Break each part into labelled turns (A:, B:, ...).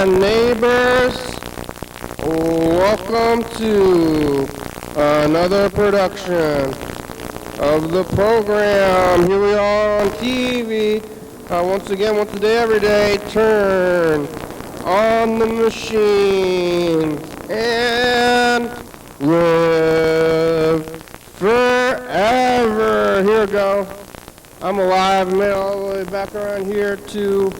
A: and neighbors, welcome to another production of the program. Here we are on TV. Once again, once a day, every day, turn on the machine and live forever. Here we go. I'm alive, made it all the way back around here to,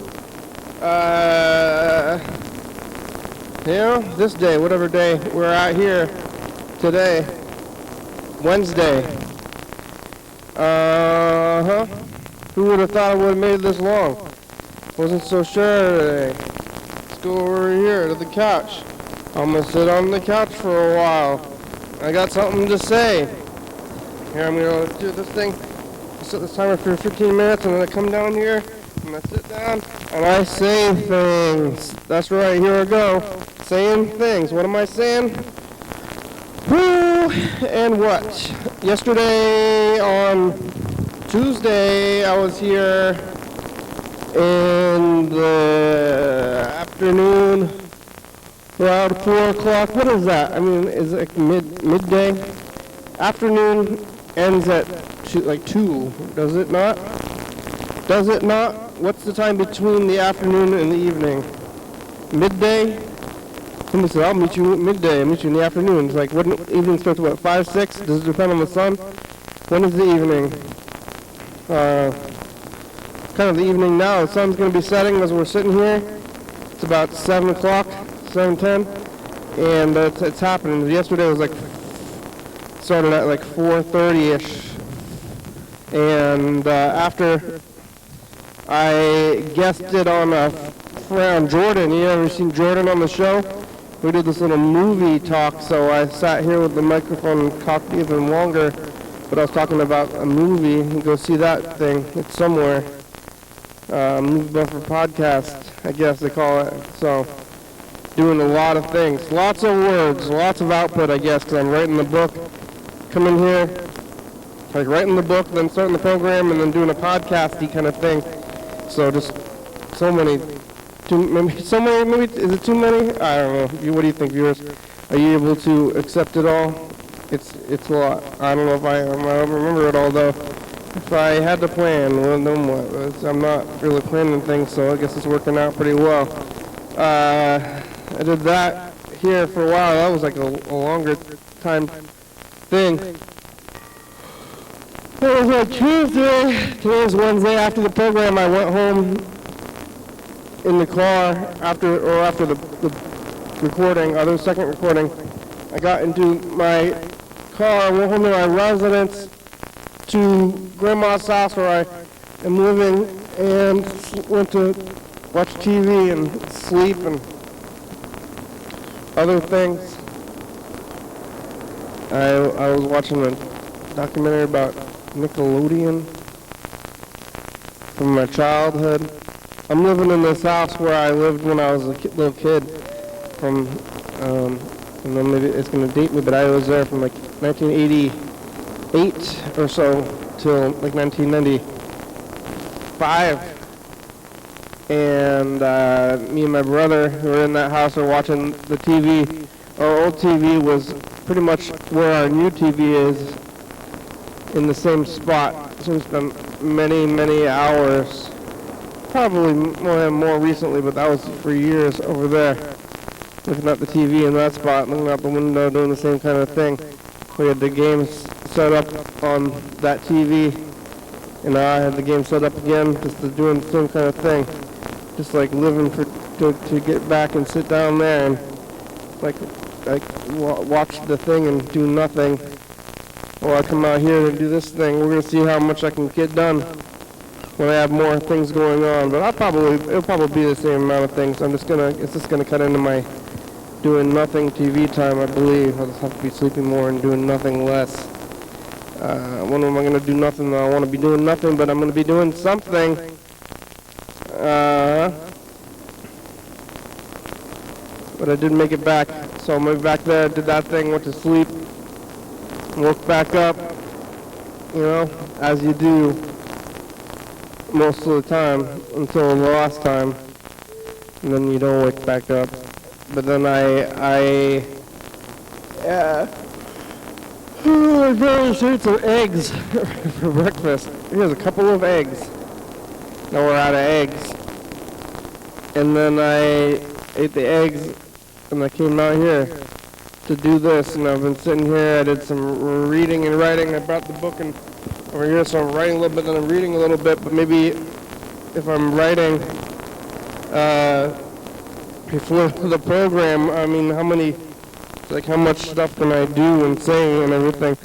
A: this day, whatever day we're out here today, Wednesday. Who would have thought I would have made it this long? Wasn't so sure today. Let's go over here to the couch. I'm going to sit on the couch for a while. I got something to say. Here, I'm going to do this thing. Set this timer for 15 minutes, and then I come down here, and I sit down, and I say things. That's right, here I go. Saying things. What am I saying? Who and what? Yesterday on Tuesday, I was here in the afternoon, around 4 o'clock. What is that? I mean, is it like midday? Afternoon ends at like 2, does it not? Does it not? What's the time between the afternoon and the evening? Midday? Somebody said, I'll meet you at midday, I'll meet you in the afternoon. It's like, what, evening starts at what, 5, 6? Does it depend on the sun? When is the evening? Kind of the evening now. The sun's going to be setting as we're sitting here. It's about 7 o'clock, 7:10, and it's happening. Yesterday was like, started at like 4:30-ish. And after I guested on a friend, Jordan. You ever seen Jordan on the show? We did this little movie talk, so I sat here with the microphone cocked even longer, but I was talking about a movie. You go see that thing. It's somewhere. Movie Buffer Podcast, I guess they call it. So, doing a lot of things. Lots of words, lots of output, I guess, because I'm writing the book. Come in here. Like writing the book, then starting the program, and then doing a podcasty kind of thing. So just so many, maybe, is it too many? I don't know. What do you think, viewers? Are you able to accept it all? It's a lot. I don't know if I remember it all though. If I had to plan, well, then what? I'm not really planning things, so I guess it's working out pretty well. I did that here for a while. That was like a longer time thing. It was on Tuesday. Today is Wednesday. After the program, I went home in the car after the recording, the second recording. I got into my car, went home to my residence, to Grandma's house where I am living, and went to watch TV and sleep and other things. I was watching a documentary about Nickelodeon from my childhood. I'm living in this house where I lived when I was a little kid. From, and then maybe it's going to date me, but I was there from like 1988 or so till like 1995. And me and my brother who were in that house were watching the TV. Our old TV was pretty much where our new TV is, in the same spot. So we spent many, many hours, probably more recently, but that was for years over there, looking at the TV in that spot, looking out the window, doing the same kind of thing. We had the games set up on that TV, and I had the game set up again, just doing the same kind of thing. Just like living to get back and sit down there and like watch the thing and do nothing. Well, I come out here and do this thing. We're going to see how much I can get done when I have more things going on. But it'll probably be the same amount of things. It's just gonna cut into my doing nothing TV time, I believe. I'll just have to be sleeping more and doing nothing less. When am I going to do nothing? I want to be doing nothing, but I'm going to be doing something. But I did make it back. So I went back there, did that thing, went to sleep. Woke back up, as you do most of the time until the last time. and then you don't wake back up. But then my brother ate some eggs for breakfast. Here's a couple of eggs. Now we're out of eggs. And then I ate the eggs, and I came out here to do this, and I've been sitting here. I did some reading and writing. I brought the book and over here, so I'm writing a little bit, and I'm reading a little bit, but maybe if I'm writing before the program, I mean, how much stuff can I do and say and everything.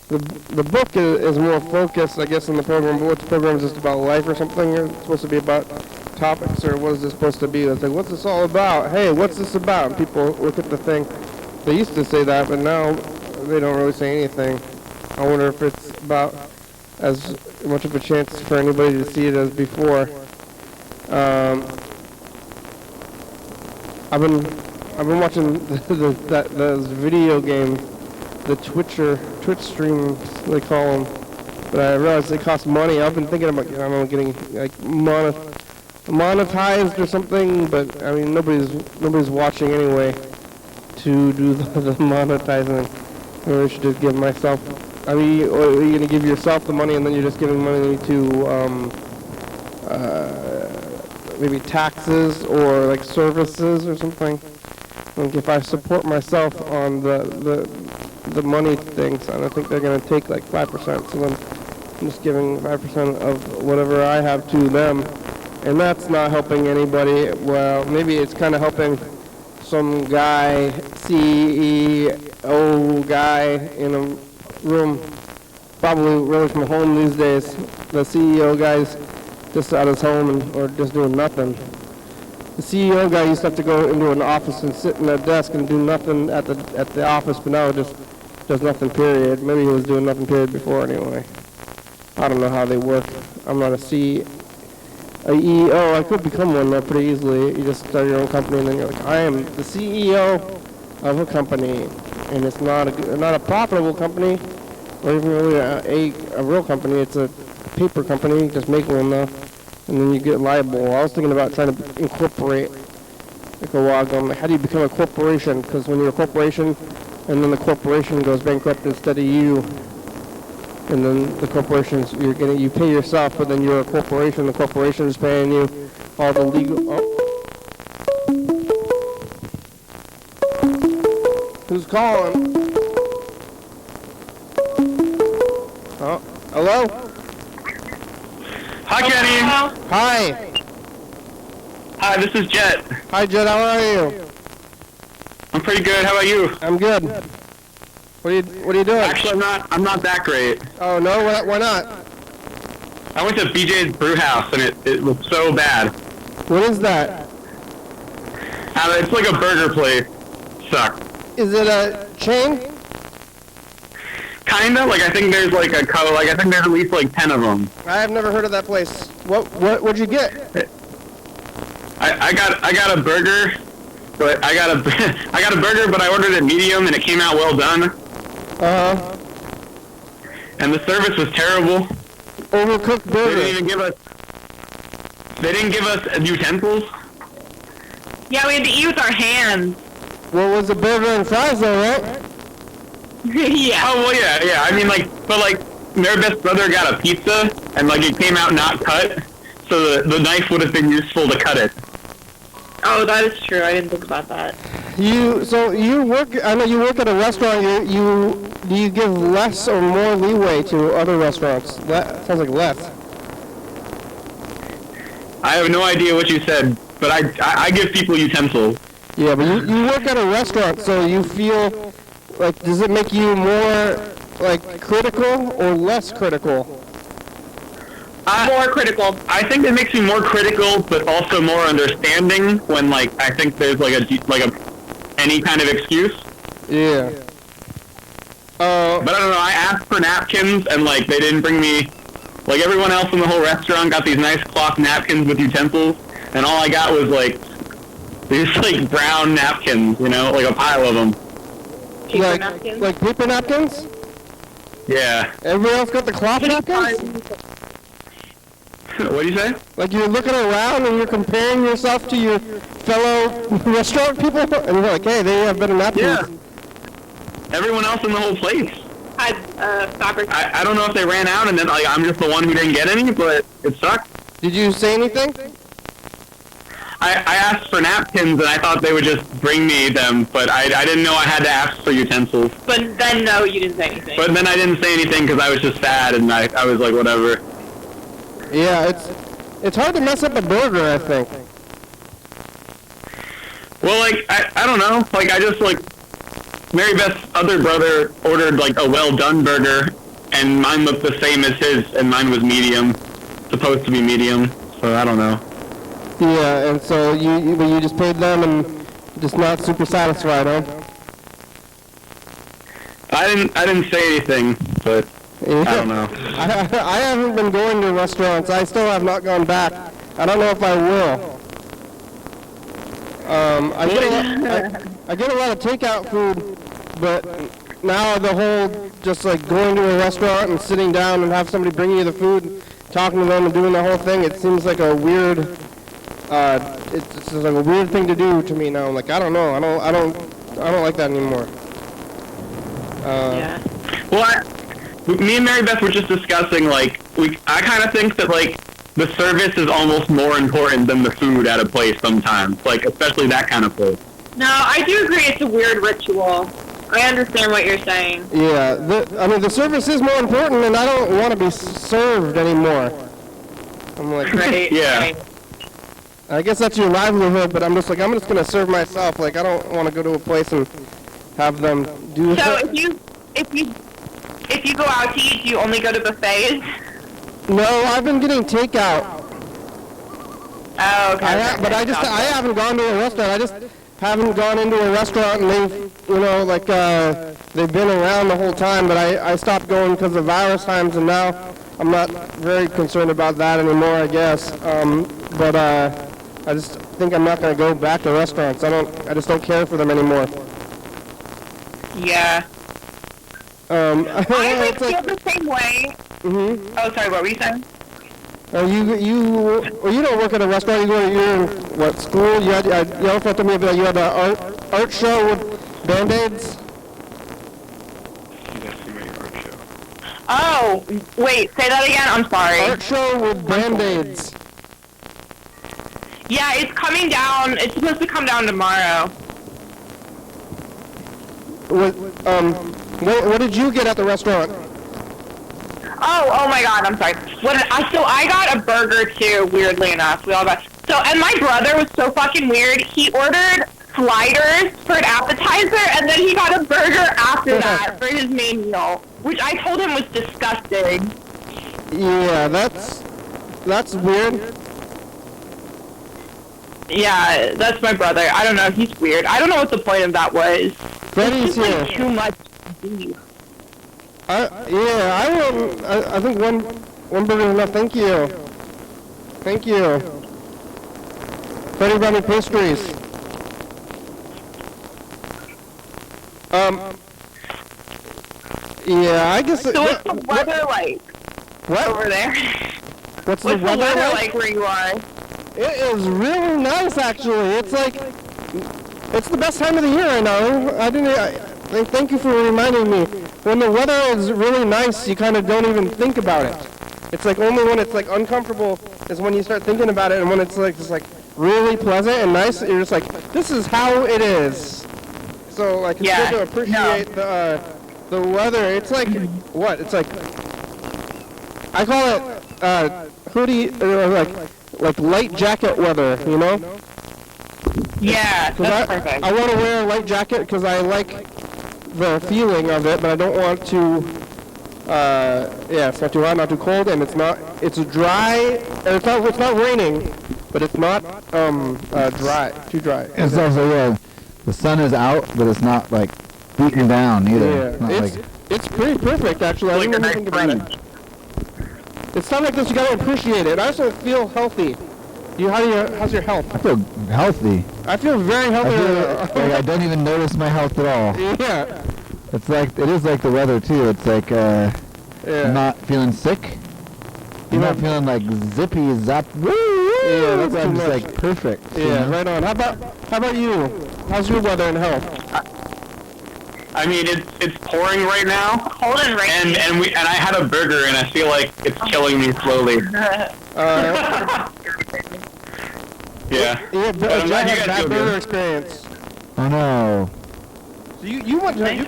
A: The book is more focused, I guess, in the program, but the program is just about life or something. It's supposed to be about topics, or what is this supposed to be? It's like, what's this all about? Hey, what's this about? And people look at the thing. They used to say that, but now they don't really say anything. I wonder if it's about as much of a chance for anybody to see it as before. I've been watching those video games, the Twitch streams they call them, but I realized they cost money. I've been thinking about getting like monetized or something, but I mean nobody's watching anyway to do the monetizing. Maybe I should just give myself. I mean, or are you gonna give yourself the money and then you're just giving money to maybe taxes or like services or something? Like if I support myself on the money things, I don't think they're gonna take like 5%. So then I'm just giving 5% of whatever I have to them, and that's not helping anybody. Well, maybe it's kind of helping some guy, CEO guy in a room, probably really from home these days. The CEO guy's just at his home or just doing nothing. The CEO guy used to have to go into an office and sit in a desk and do nothing at the office, but now just does nothing, period. Maybe he was doing nothing, period, before anyway. I don't know how they work. I'm not a CEO. I could become one though pretty easily. You just start your own company and then you're like, I am the CEO of a company, and it's not a profitable company or even really a real company. It's a paper company. You just make one though, and then you get liable. I was thinking about trying to incorporate like a while ago. I'm like, how do you become a corporation? Because when you're a corporation and then the corporation goes bankrupt instead of you, and then the corporations, you pay yourself, but then you're a corporation. The corporation is paying you all the legal. Oh. Who's calling? Oh, hello?
B: Hi, Kenny.
A: Hi.
B: Hi, this is Jet.
A: Hi, Jet. How are you?
B: I'm pretty good. How about you?
A: I'm good. What are you doing?
B: Actually, I'm not that great.
A: Oh no? Why not?
B: I went to BJ's Brew House and it was so bad.
A: What is that?
B: It's like a burger place. Sucks.
A: Is it a chain?
B: Kinda. Like I think there's like I think there's at least like 10 of them.
A: I have never heard of that place. What'd you get?
B: I got a burger, but I got a burger, but I ordered it medium and it came out well done. And the service was terrible.
A: Overcooked burger.
B: They didn't give us utensils.
C: Yeah, we had to eat with our hands.
A: What was the burger and fries though, right?
C: Yeah.
B: Oh well, yeah. I mean, but their best brother got a pizza, and it came out not cut, so the knife would have been useful to cut it.
C: Oh, that is true. I didn't think about that.
A: You work. I know you work at a restaurant. Do you give less or more leeway to other restaurants? That sounds like less.
B: I have no idea what you said, but I give people utensils.
A: Yeah, but you work at a restaurant, so you feel like, does it make you more critical or less critical?
C: More critical.
B: I think it makes me more critical, but also more understanding when I think there's any kind of excuse.
A: Yeah.
B: But I don't know. I asked for napkins, and they didn't bring me. Everyone else in the whole restaurant got these nice cloth napkins with utensils, and all I got was these brown napkins, a pile of them.
C: Paper napkins?
A: Like paper napkins?
B: Yeah.
A: Everybody else got the cloth napkins?
B: What do you say?
A: Like you're looking around and you're comparing yourself to your fellow restaurant people, and you're like, hey, they have better napkins.
B: Yeah. Everyone else in the whole place.
C: Had fabric.
B: I don't know if they ran out and then like I'm just the one who didn't get any, but it sucked.
A: Did you say anything?
B: I asked for napkins and I thought they would just bring me them, but I didn't know I had to ask for utensils.
C: But then, no, you didn't say anything.
B: But then I didn't say anything because I was just sad and I was like, whatever.
A: Yeah, it's hard to mess up a burger, I think.
B: Well, like, I don't know. Like, I just, like, Mary Beth's other brother ordered, like, a well-done burger, and mine looked the same as his, and mine was medium. Supposed to be medium, so I don't know.
A: Yeah, and so you just paid them and just not super satisfied, huh?
B: I didn't say anything, but
A: Yeah.
B: I don't know.
A: I haven't been going to restaurants. I still have not gone back. I don't know if I will. I get a lot of takeout food, but now the whole just like going to a restaurant and sitting down and have somebody bring you the food, talking to them and doing the whole thing, it seems like a weird. It's just like a weird thing to do to me now. Like I don't know. I don't like that anymore.
C: Yeah.
B: Well, me and Mary Beth were just discussing, like, I kind of think that, like, the service is almost more important than the food at a place sometimes. Like, especially that kind of place.
C: No, I do agree it's a weird ritual. I understand what you're saying.
A: Yeah, the service is more important, and I don't want to be served anymore. I'm like,
C: Right.
B: Yeah.
C: Right.
A: I guess that's your livelihood, but I'm just going to serve myself. Like, I don't want to go to a place and have them do
C: So
A: it.
C: if you go out to eat, do you only go to buffets?
A: No, I've been getting takeout.
C: Oh, okay.
A: I haven't gone to a restaurant. I just haven't gone into a restaurant and they've been around the whole time, but I stopped going because of virus times, and now I'm not very concerned about that anymore, I guess. But I just think I'm not going to go back to restaurants. I just don't care for them anymore.
C: Yeah.
A: I
C: I feel the same way.
A: Mm-hmm.
C: Oh, sorry, what were you saying?
A: You don't work at a restaurant. You're in what school? You also told me about you had an art show with Band-Aids.
C: Oh, wait, say that again. I'm sorry.
A: Art show with Band-Aids.
C: Yeah, it's coming down. It's supposed to come down tomorrow.
A: What did you get at the restaurant?
C: Oh my God, I'm sorry. So I got a burger too, weirdly enough. We all got. And my brother was so fucking weird. He ordered sliders for an appetizer, and then he got a burger after that for his main meal, which I told him was disgusting.
A: Yeah, that's weird.
C: Yeah, that's my brother. I don't know. He's weird. I don't know what the point of that was.
A: Freddy's
C: It's just,
A: here.
C: like, too much beef.
A: I think one burger is enough. Thank you. Thank you. Freddy brought me pastries. Yeah, I guess.
C: So what's the weather like
A: What?
C: over there?
A: What's
C: What's
A: the weather
C: like where you are?
A: It is really nice, actually. It's like, it's the best time of the year right now. Thank you for reminding me. When the weather is really nice, you kind of don't even think about it. It's like only when it's like uncomfortable is when you start thinking about it, and when it's like just like really pleasant and nice, you're just like, this is how it is. So like it's good to appreciate the weather. It's like what? It's like I call it hoodie or like light jacket weather, you know?
C: Yeah, that's perfect.
A: I want to wear a light jacket because I like the feeling of it, but I don't want to. It's not too hot, not too cold, and it's dry. And it's not raining, but it's not dry, too dry.
D: It's also the sun is out, but it's not like beating down either.
A: Yeah, it's pretty perfect actually. I didn't even think about it. It's not like this. You gotta appreciate it. I also feel healthy. How's your health?
D: I feel healthy.
A: I feel very healthy.
D: I don't even notice my health at all.
A: Yeah.
D: It is like the weather too. It's like I'm not feeling sick. You're not feeling like zippy zap. Woo!
A: Yeah, that's
D: I'm
A: too
D: just
A: much.
D: like perfect. you
A: Yeah,
D: know?
A: right on. How about you? How's your weather and health?
B: I mean, it's pouring right now,
C: Cold and rainy.
B: and I had a burger, and I feel like it's killing me slowly. Yeah.
A: Yeah,
B: But I'm glad you guys
A: bad
B: feel
A: burger
B: good.
A: experience.
D: Oh no.
A: So you've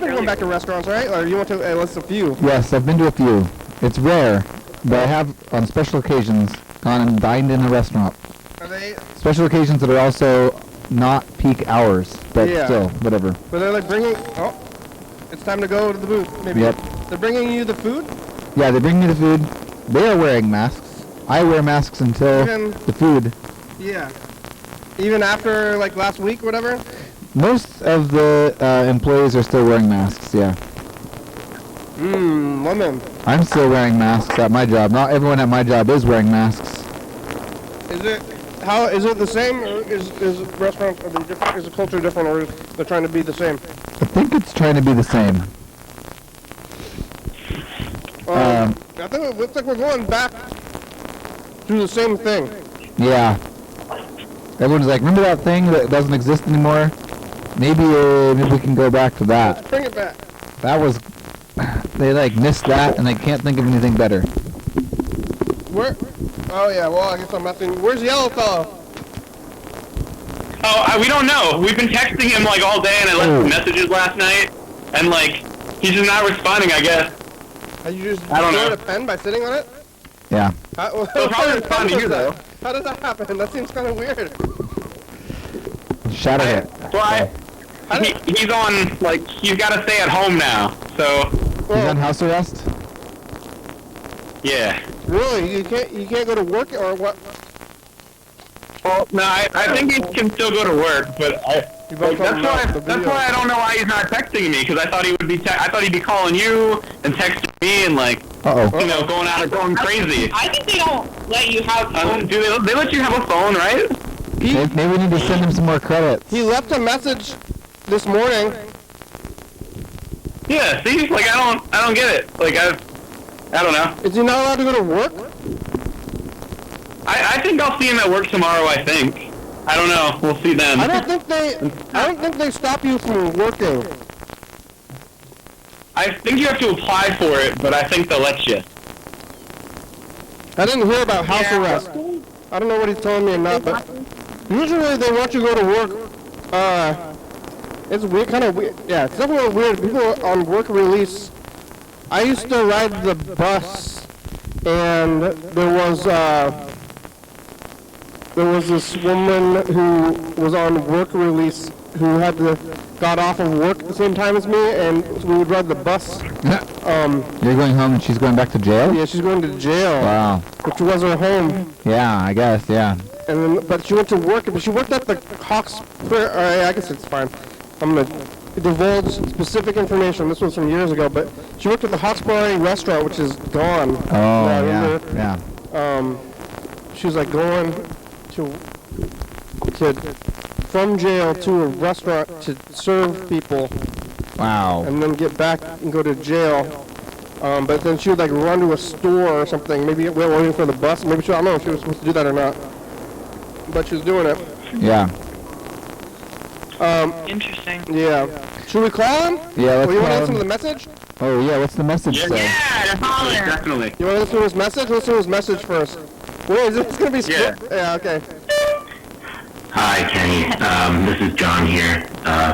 A: been going back to restaurants, right? Or you went to at least a few?
D: Yes, I've been to a few. It's rare, but I have on special occasions gone and dined in a restaurant.
A: Are they?
D: Special occasions that are also not peak hours, but
A: Yeah.
D: still, whatever.
A: But they're like bringing. Oh, it's time to go to the booth. Maybe.
D: Yep.
A: They're bringing you the food.
D: Yeah, they bring me the food. They are wearing masks. I wear masks until
A: Even-
D: the food.
A: Yeah. Even after like last week, or whatever.
D: Most of the employees are still wearing masks, yeah.
A: Woman.
D: I'm still wearing masks at my job. Not everyone at my job is wearing masks.
A: Is it the same, or is restaurants, are they different? Is the culture different, or they're trying to be the same?
D: I think it's trying to be the same.
A: I think it looks like we're going back to the same thing.
D: Yeah. Everyone's like, remember that thing that doesn't exist anymore? Maybe we can go back to that.
A: Let's bring it back.
D: That was, they like missed that and they can't think of anything better.
A: Where? Oh yeah. Well, I guess I'm asking. Where's the yellow fellow?
B: Oh, we don't know. We've been texting him like all day, and I left him messages last night, and like he's just not responding. I guess.
A: Have you just
B: I don't
A: destroyed
B: know.
A: a pen by sitting on it?
D: Yeah.
B: He'll probably respond to you though.
A: How does that happen? That seems kind of weird.
D: Shatter it.
B: Well, he's on like he's got to stay at home now. So
D: He's on house arrest?
B: yeah.
A: Really? You can't go to work or what?
B: Well, no, I think he can still go to work, but that's why I don't know why he's not texting me, because I thought he would be I thought he'd be calling you and texting me and like
D: Uh-oh.
B: going out and going crazy.
C: I think they don't let you have phones.
B: Do they let you have a phone, right?
D: Maybe we need to send him some more credits.
A: He left a message this morning.
B: Yeah. See, like I don't get it. Like I don't know.
A: Is he not allowed to go to work?
B: I think I'll see him at work tomorrow. I think. I don't know. We'll see then.
A: I don't think they stop you from working.
B: I think you have to apply for it, but I think they'll let you.
A: I didn't hear about house arrest. I don't know what he's telling me or not, but usually they want you to go to work. It's weird, kind of weird. Yeah, it's definitely weird. People on work release. I used to ride the bus, and there was this woman who was on work release who got off of work at the same time as me, and we would ride the bus.
D: You're going home and she's going back to jail?
A: Yeah, she's going to jail.
D: Wow.
A: Which was her home.
D: Yeah, I guess, yeah.
A: And then, but she went to work, but she worked at the Hawks. I guess it's fine. I'm gonna divulge specific information. This was from years ago, but she worked at the Hawkesbury restaurant, which is gone.
D: Oh,
A: I
D: yeah,
A: remember.
D: yeah.
A: She was like going to from jail to a restaurant to serve people,
D: Wow.
A: and then get back and go to jail. But then she would like run to a store or something. Maybe we were waiting for the bus. Maybe I don't know if she was supposed to do that or not. But she was doing it.
D: Yeah.
C: Interesting.
A: Yeah. Should we call him?
D: Yeah, let's
A: You want to
D: call
A: listen to
D: him.
A: the message?
D: Oh, yeah, what's the message say?
B: Yeah, definitely.
A: You want to listen to his message? Listen to his message first. Wait, is this going to be split? Yeah, okay.
E: Hi, Kenny. This is John here,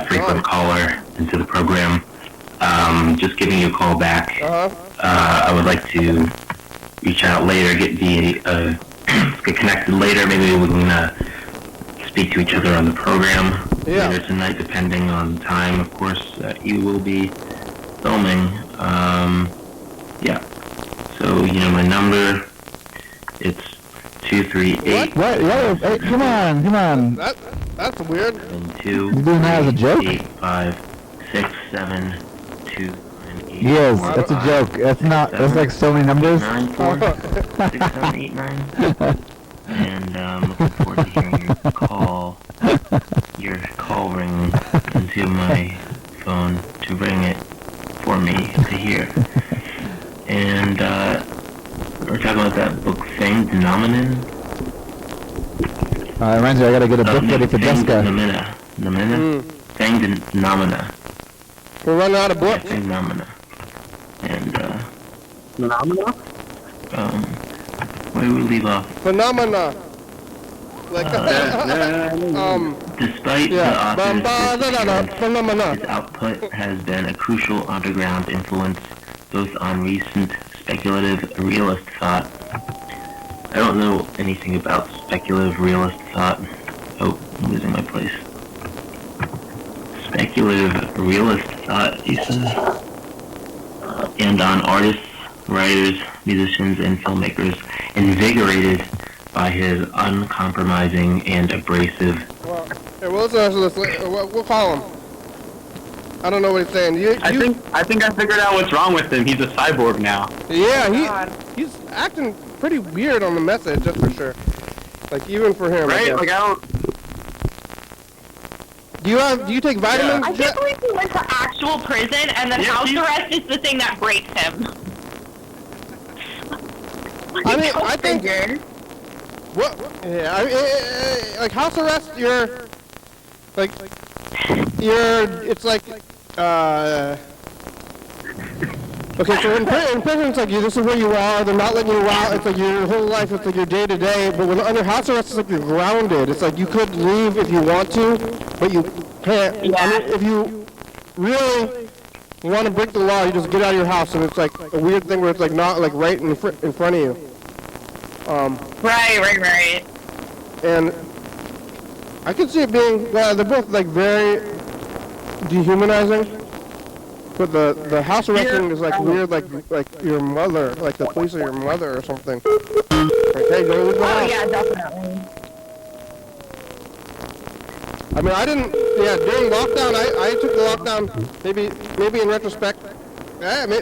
E: frequent caller into the program. Just giving you a call back. I would like to reach out later, get connected later. Maybe we can speak to each other on the program later tonight, depending on the time, of course, that you will be filming. Yeah. So, my number, it's 238.
D: What? Hey, come on.
A: That's weird.
E: 2.
D: You doing that as a joke?
E: 8, 5, 6, 7, 2, 9, 8.
D: Yes, that's a joke. That's like so many numbers.
E: 9, 4, 6, 7, 8, 9. And looking forward to hearing your call ring into my phone to ring it for me to hear. And we're talking about that book phenomenon.
D: Reminds me, I gotta get a book ready for Jessica.
E: Phenomena.
A: We're running out of books.
E: Phenomena. And,
B: Phenomena?
E: where do we leave off?
A: Phenomena. Like,
E: Despite the
A: yeah.
E: author's
A: Phenomena.
E: his output has been a crucial underground influence both on recent speculative realist thought. I don't know anything about speculative realist thought. Oh, I'm losing my place. Speculative realist thought, he says. And on artists, writers, musicians, and filmmakers, invigorated by his uncompromising and abrasive.
A: Well, hey, we'll listen to this. We'll call him. I don't know what he's saying.
B: I think I figured out what's wrong with him. He's a cyborg now.
A: Yeah, he's acting pretty weird on the message, that's for sure. Like, even for him.
B: Right? Like, I don't...
A: Do you take vitamins?
C: I can't believe he went to actual prison, and then house arrest is the thing that breaks him.
A: I mean, I think... What? Yeah, I mean, like, house arrest, it's like, okay, so in prison, it's like, this is where you are, they're not letting you out, it's like your whole life, it's like your day-to-day, but when under house arrest, it's like you're grounded. It's like you could leave if you want to, but you can't.
C: Yeah.
A: I mean, if you really want to break the law, you just get out of your house, and it's like a weird thing where it's like not like right in front of you.
C: Right.
A: And I could see it being, they're both like very dehumanizing, but the house arresting is like weird, like your mother, like the police are your mother or something. Like, hey, go leave the house.
C: Yeah, definitely.
A: I mean, during lockdown, I took the lockdown, maybe in retrospect,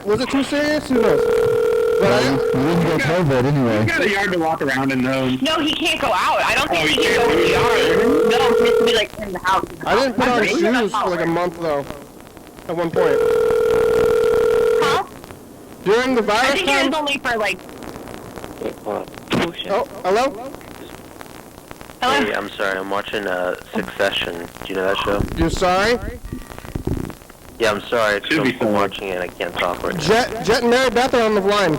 A: was it too serious? Who knows? But
D: You didn't get COVID anyway.
B: He's got a yard to walk around in, though.
C: No, he can't go out. I don't think he can go in the yard. No, he has to be like in the house.
A: I didn't put on shoes for like a month though, at one point.
C: Huh?
A: During the
C: I
A: virus
C: think it
A: time.
C: was only for like...
A: Oh, hello?
C: Hello?
F: Hey, I'm sorry, I'm watching Succession. Do you know that show?
A: You're sorry?
F: Yeah, I'm sorry,
B: Should be
F: I'm watching it and I can't talk right now.
A: Jet and Mary Beth are on the line.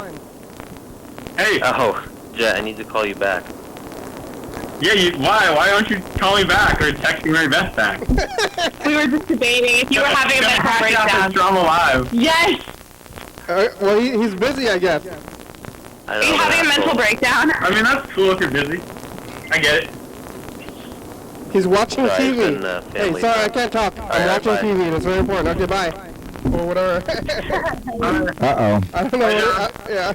B: Hey!
F: Oh, Jet, I need to call you back.
B: Yeah, why? Why don't you call me back or text Mary Beth back?
C: We were just debating if you were having a mental breakdown.
B: Drum alive.
C: Yes!
A: Well, he's busy, I guess.
F: I
C: Are you having a mental breakdown?
B: I mean, that's cool if you're busy. I get it.
A: He's watching
F: Sorry,
A: TV.
F: it's been,
A: Hey,
F: family
A: sorry, I
F: time.
A: can't talk. I'm
F: Alright,
A: watching
F: bye.
A: TV and it's very important. Okay, bye. Or whatever.
D: Uh-oh.
A: I don't know. Yeah.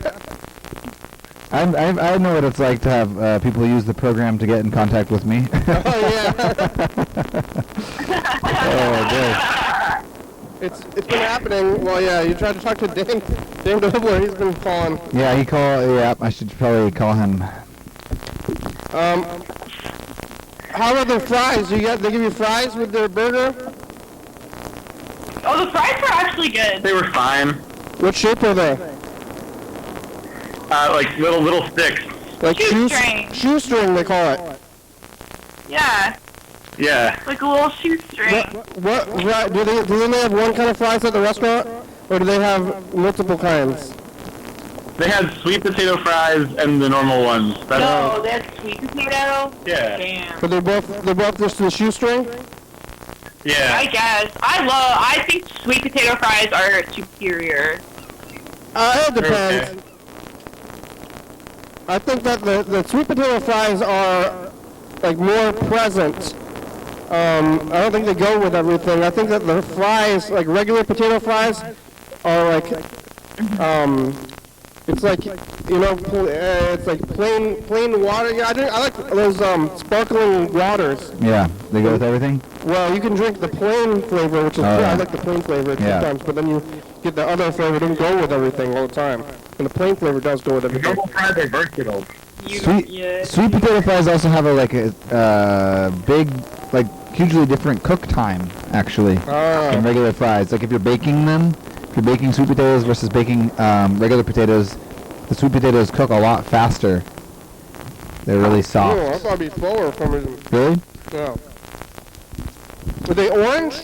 D: I know what it's like to have people use the program to get in contact with me.
A: Oh, yeah.
D: Oh, good.
A: It's been happening. Well, yeah, you tried to talk to Dame Dobler. He's been calling.
D: Yeah, I should probably call him.
A: How are the fries? They give you fries with their burger?
C: Oh, the fries were actually good.
B: They were fine.
A: What shape are they?
B: Like little sticks.
A: Like
C: Shoestring.
A: Shoestring, they call it.
C: Yeah,
B: Yeah.
C: like a little shoestring.
A: What right, do they only have one kind of fries at the restaurant? Or do they have multiple kinds?
B: They had sweet potato fries and the normal ones.
C: No, that's sweet potato.
B: Yeah.
C: Damn.
A: But they're both just the shoestring?
B: Yeah.
C: I guess. I think sweet potato fries are superior.
A: It depends.
B: Okay.
A: I think that the sweet potato fries are like more present. I don't think they go with everything. I think that the fries, like regular potato fries, are like, it's like, it's like plain water. Yeah, I like those sparkling waters.
D: Yeah, they go with everything?
A: Well, you can drink the plain flavor, which is I like the plain flavor sometimes, but then you get the other flavor. It doesn't go with everything all the time, and the plain flavor does go with everything.
B: Normal fries are versatile.
D: Sweet potato fries also have a big, like hugely different cook time actually than regular fries. Like if you're baking them, if you're baking sweet potatoes versus baking regular potatoes, the sweet potatoes cook a lot faster. They're really soft.
A: Oh, I thought it'd be slower for some reason.
D: Really?
A: Yeah. Were they orange?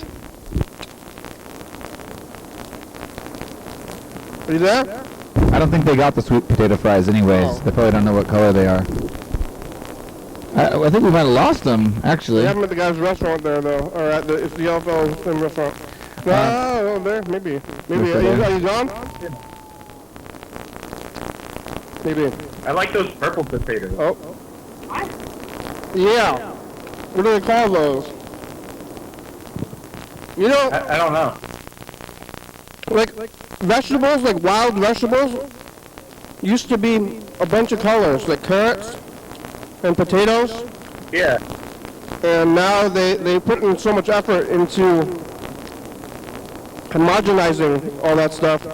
A: Are you there?
D: I don't think they got the sweet potato fries anyways.
A: Oh.
D: They probably don't know what color they are. I think we might have lost them, actually.
A: They have them at the guy's restaurant there, though. Or at the, it's the Yellowfell Slim restaurant. No, there, maybe. Maybe. Are you gone? Maybe.
B: I like those purple potatoes.
A: Oh. Yeah. What do they call those? You know,
B: I don't know.
A: like vegetables, like wild vegetables, used to be a bunch of colors, like carrots and potatoes.
B: Yeah.
A: And now they put in so much effort into homogenizing all that stuff.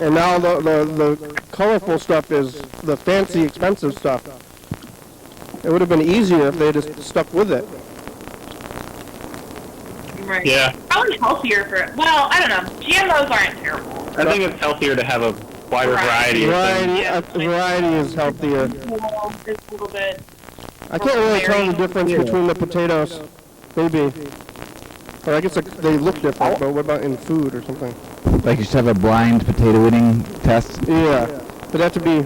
A: And now the colorful stuff is the fancy, expensive stuff. It would have been easier if they just stuck with it.
C: Right.
B: Yeah.
C: Probably healthier for, well, I don't know. GMOs aren't terrible.
B: I think it's healthier to have a wider variety of things.
A: Variety is healthier.
C: It's a little bit.
A: I can't really tell the difference between the potatoes. Maybe. Or I guess they look different, but what about in food or something?
D: Like you should have a blind potato eating test.
A: Yeah. They'd have to be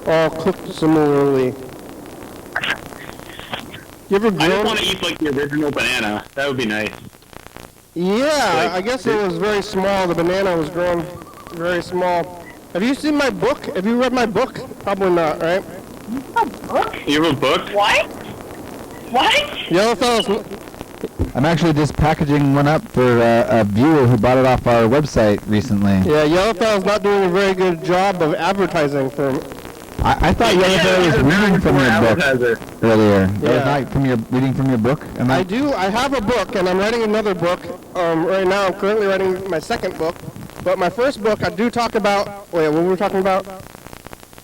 A: all cooked similarly. You ever
B: I just
A: grown?
B: want to eat like the original banana. That would be nice.
A: Yeah, I guess it was very small. The banana was grown very small. Have you seen my book? Have you read my book? Probably not, right?
B: You have a book?
C: What? What?
A: Yellowfell's.
D: I'm actually just packaging one up for a viewer who bought it off our website recently.
A: Yeah, Yellowfell's not doing a very good job of advertising for.
D: I thought Yellowfell was reading from your book earlier. That was not from your reading from your book.
A: I do. I have a book, and I'm writing another book. Right now, I'm currently writing my second book. But my first book, I do talk about. Wait, what were we talking about?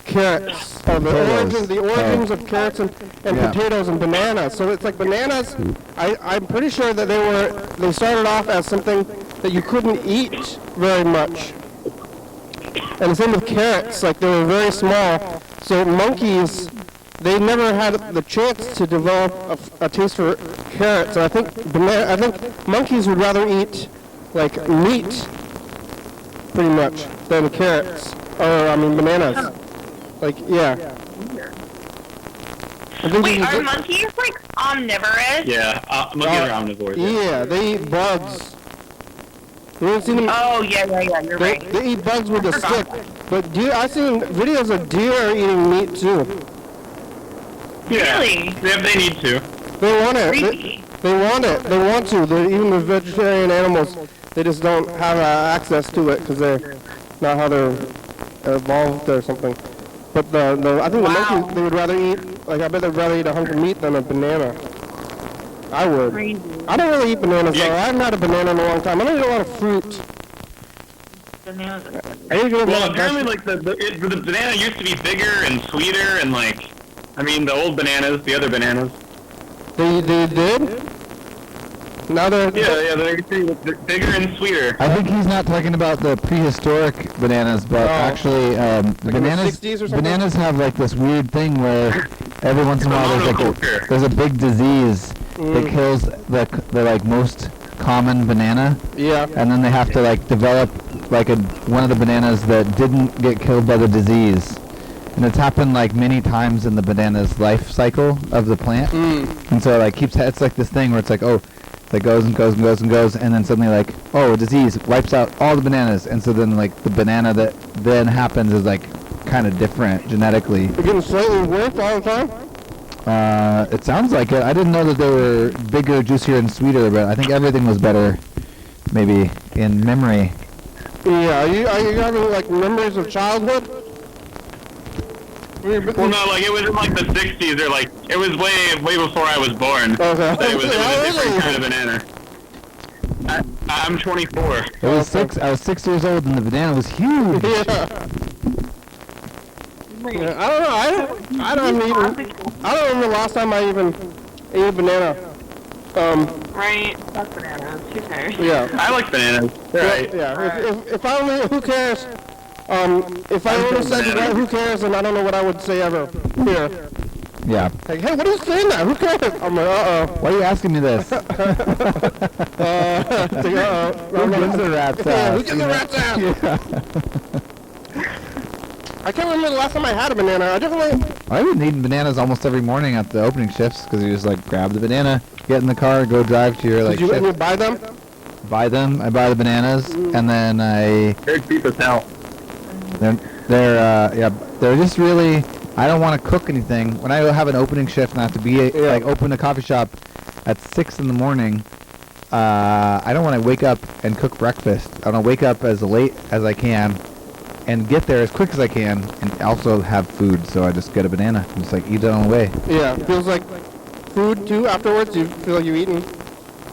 A: Carrots. The origins of carrots and potatoes and bananas. So it's like bananas. I'm pretty sure that they started off as something that you couldn't eat very much. And the same with carrots, like they were very small. So monkeys, they never had the chance to develop a taste for carrots. And I think monkeys would rather eat like meat, pretty much, than carrots. Bananas. Like, yeah.
C: Wait, are monkeys like omnivorous?
B: Yeah, monkeys are omnivores.
A: Yeah, they eat bugs. You ever seen them?
C: Oh, yeah, you're right.
A: They eat bugs with a stick. But I've seen videos of deer eating meat too.
B: Yeah.
C: Really?
B: They need to.
A: They want it.
C: Creepy.
A: They want it. They want to. Even the vegetarian animals, they just don't have access to it because they're not how they're evolved or something. But I think the monkeys, they would rather eat, like I bet they'd rather eat a hunk of meat than a banana. I would.
C: Crazy.
A: I don't really eat bananas though. I haven't had a banana in a long time. I don't eat a lot of fruit.
C: Bananas.
B: Well, apparently, like the banana used to be bigger and sweeter, and like, I mean, the old bananas, the other bananas.
A: They did? Now they're
B: they're bigger and sweeter.
D: I think he's not talking about the prehistoric bananas, but actually, bananas.
A: 60s or something?
D: Bananas have like this weird thing where every once in a while there's a big disease that kills the like most common banana.
A: Yeah.
D: And then they have to like develop like one of the bananas that didn't get killed by the disease. And it's happened like many times in the banana's life cycle of the plant. And so it like it's like this thing where it's like, oh, it goes and goes and goes and goes, and then suddenly like, oh, a disease wipes out all the bananas, and so then like the banana that then happens is like kind of different genetically.
A: They're getting slightly worse all the time?
D: It sounds like it. I didn't know that they were bigger, juicier, and sweeter, but I think everything was better, maybe, in memory.
A: Yeah, are you having like memories of childhood?
B: Well, no, like it was in like the 60s, or like it was way before I was born.
A: Okay.
B: It was a different kind of banana. I'm 24.
D: I was 6 years old, and the banana was huge.
A: Yeah, I don't remember the last time I even ate a banana.
C: Right, that's bananas. Who cares?
A: Yeah.
B: I like bananas. Right.
A: Yeah. If I only, who cares? If I only said who cares, then I don't know what I would say ever here.
D: Yeah.
A: Like, hey, what are you saying now? Who cares? I'm like, uh-oh.
D: Why are you asking me this?
A: It's like, uh-oh.
D: Who gives a rat's
A: Yeah,
D: ass?
A: who gives a rat's ass? I can't remember the last time I had a banana.
D: I've been eating bananas almost every morning at the opening shifts because you just like grab the banana, get in the car, go drive to your like
A: Did you
D: shift.
A: buy them?
D: Buy them. I buy the bananas, and then
B: They're cheap as hell.
D: they're just really. I don't want to cook anything. When I have an opening shift and I have to be like open a coffee shop at 6 in the morning, I don't want to wake up and cook breakfast. I want to wake up as late as I can and get there as quick as I can and also have food. So I just get a banana and just like eat it on the way.
A: Yeah, it feels like food too afterwards. You feel like you've eaten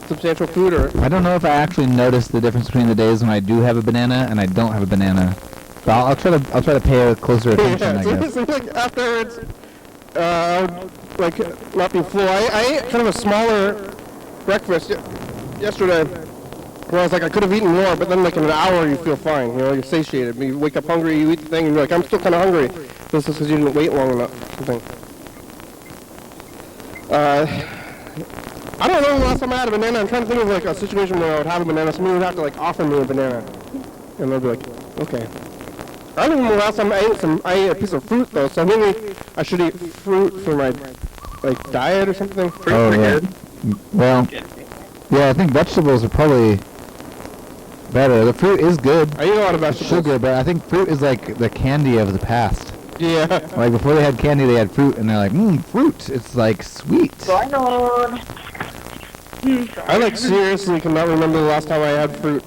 A: substantial food, or
D: I don't know if I actually notice the difference between the days when I do have a banana and I don't have a banana. But I'll try to pay a closer attention, I guess.
A: It seems like afterwards, I would like not be full. I ate kind of a smaller breakfast yesterday, where I was like I could have eaten more, but then like in an hour you feel fine. You know, you're satiated. You wake up hungry, you eat the thing, and you're like, I'm still kind of hungry. This is because you didn't wait long enough. Something. I don't know the last time I had a banana. I'm trying to think of like a situation where I would have a banana. Somebody would have to like offer me a banana, and I'd be like, okay. I don't even know the last time I ate a piece of fruit though, so maybe I should eat fruit for my like diet or something.
D: Oh yeah. Well, yeah, I think vegetables are probably better. The fruit is good.
A: I eat a lot of vegetables.
D: Sugar, but I think fruit is like the candy of the past.
A: Yeah.
D: Like before they had candy, they had fruit, and they're like, fruit. It's like sweet.
C: I
A: like seriously cannot remember the last time I had fruit.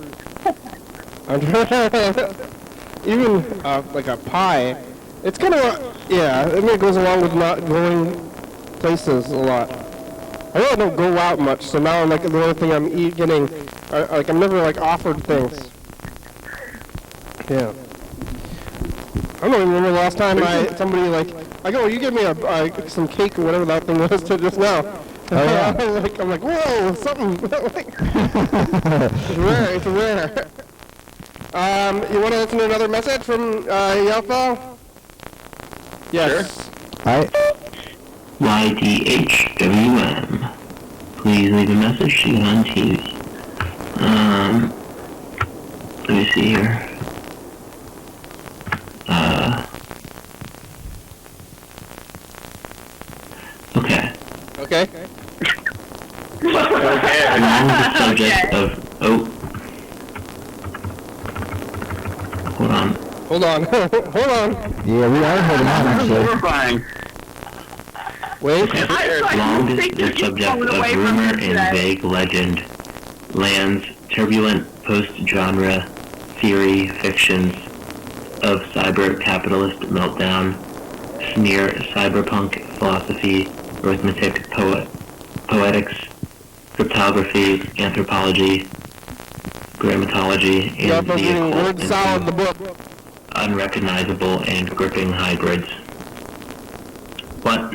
A: Even like a pie, it's kind of I mean it goes along with not going places a lot. I really don't go out much, so now I'm like the only thing I'm getting, like I'm never like offered things. Yeah. I don't even remember the last time somebody like I go, you give me some cake or whatever that thing was to just now.
D: Oh yeah.
A: I'm like, whoa, something. It's rare. You want to listen to another message from Yelpo? Yes.
E: Sure. Hi. YDHWM. Please leave a message to get on TV. Let me see here. Okay.
A: Okay.
E: Along the subject of
A: Hold on. Hold on.
D: Yeah, we are holding on actually.
B: Horrifying.
A: Wait.
E: Along the subject of rumor and vague legend lands turbulent post-genre theory fictions of cyber-capitalist meltdown, smear cyberpunk philosophy, arithmetic, poetics, cryptography, anthropology, grammatology, and the
A: word
E: occult
A: salad the book.
E: unrecognizable and gripping hybrids. What?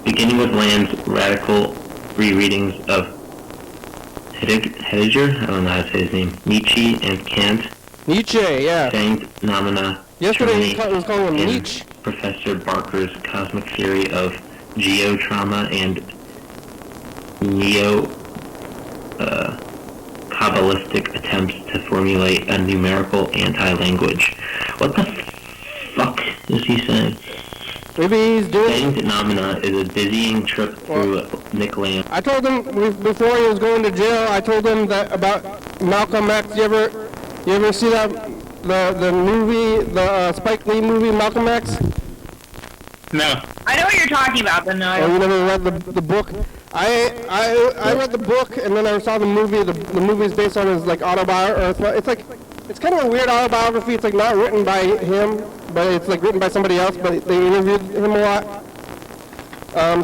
E: Beginning with Land's radical rereadings of Heidegger, I don't know how to say his name, Nietzsche and Kant,
A: Nietzsche, yeah.
E: saying phenomena,
A: Yesterday he was calling him
E: and
A: Nietzsche.
E: Professor Barker's cosmic theory of geotrauma and neo-Kabbalistic attempts to formulate a numerical anti-language. What the fuck is he saying?
A: Maybe he's doing...
E: Saying phenomena is a dizzying trip through Nick Land.
A: I told him before he was going to jail, I told him that about Malcolm X. You ever see that the movie, the Spike Lee movie Malcolm X?
B: No.
C: I know what you're talking about, but no.
A: Oh, you never read the book? I read the book and then I saw the movie. The movie's based on his like autobiography. It's kind of a weird autobiography. It's like not written by him, but it's like written by somebody else. But they interviewed him a lot.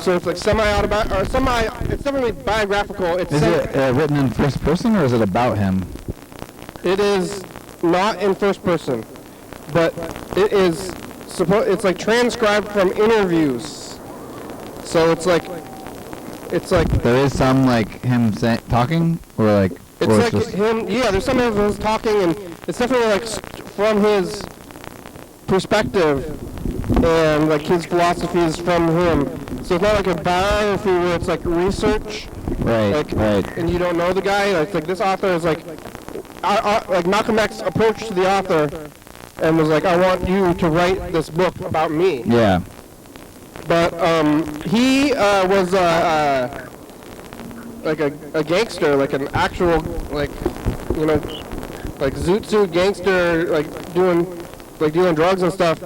A: So it's like semi-autobiographical, or it's definitely biographical.
D: Is it written in first person or is it about him?
A: It is not in first person, but it is it's like transcribed from interviews. So it's like
D: There is some like him talking or like.
A: it's
D: or
A: like
D: just
A: him. Yeah, there's some of his talking, and it's definitely like from his perspective. and like his philosophy is from him. So it's not like a biography where it's like research.
D: Right.
A: And you don't know the guy. It's like this author is like Malcolm X approached the author and was like, I want you to write this book about me.
D: Yeah.
A: But he was like a gangster, like an actual like zoot suit gangster, like dealing drugs and stuff,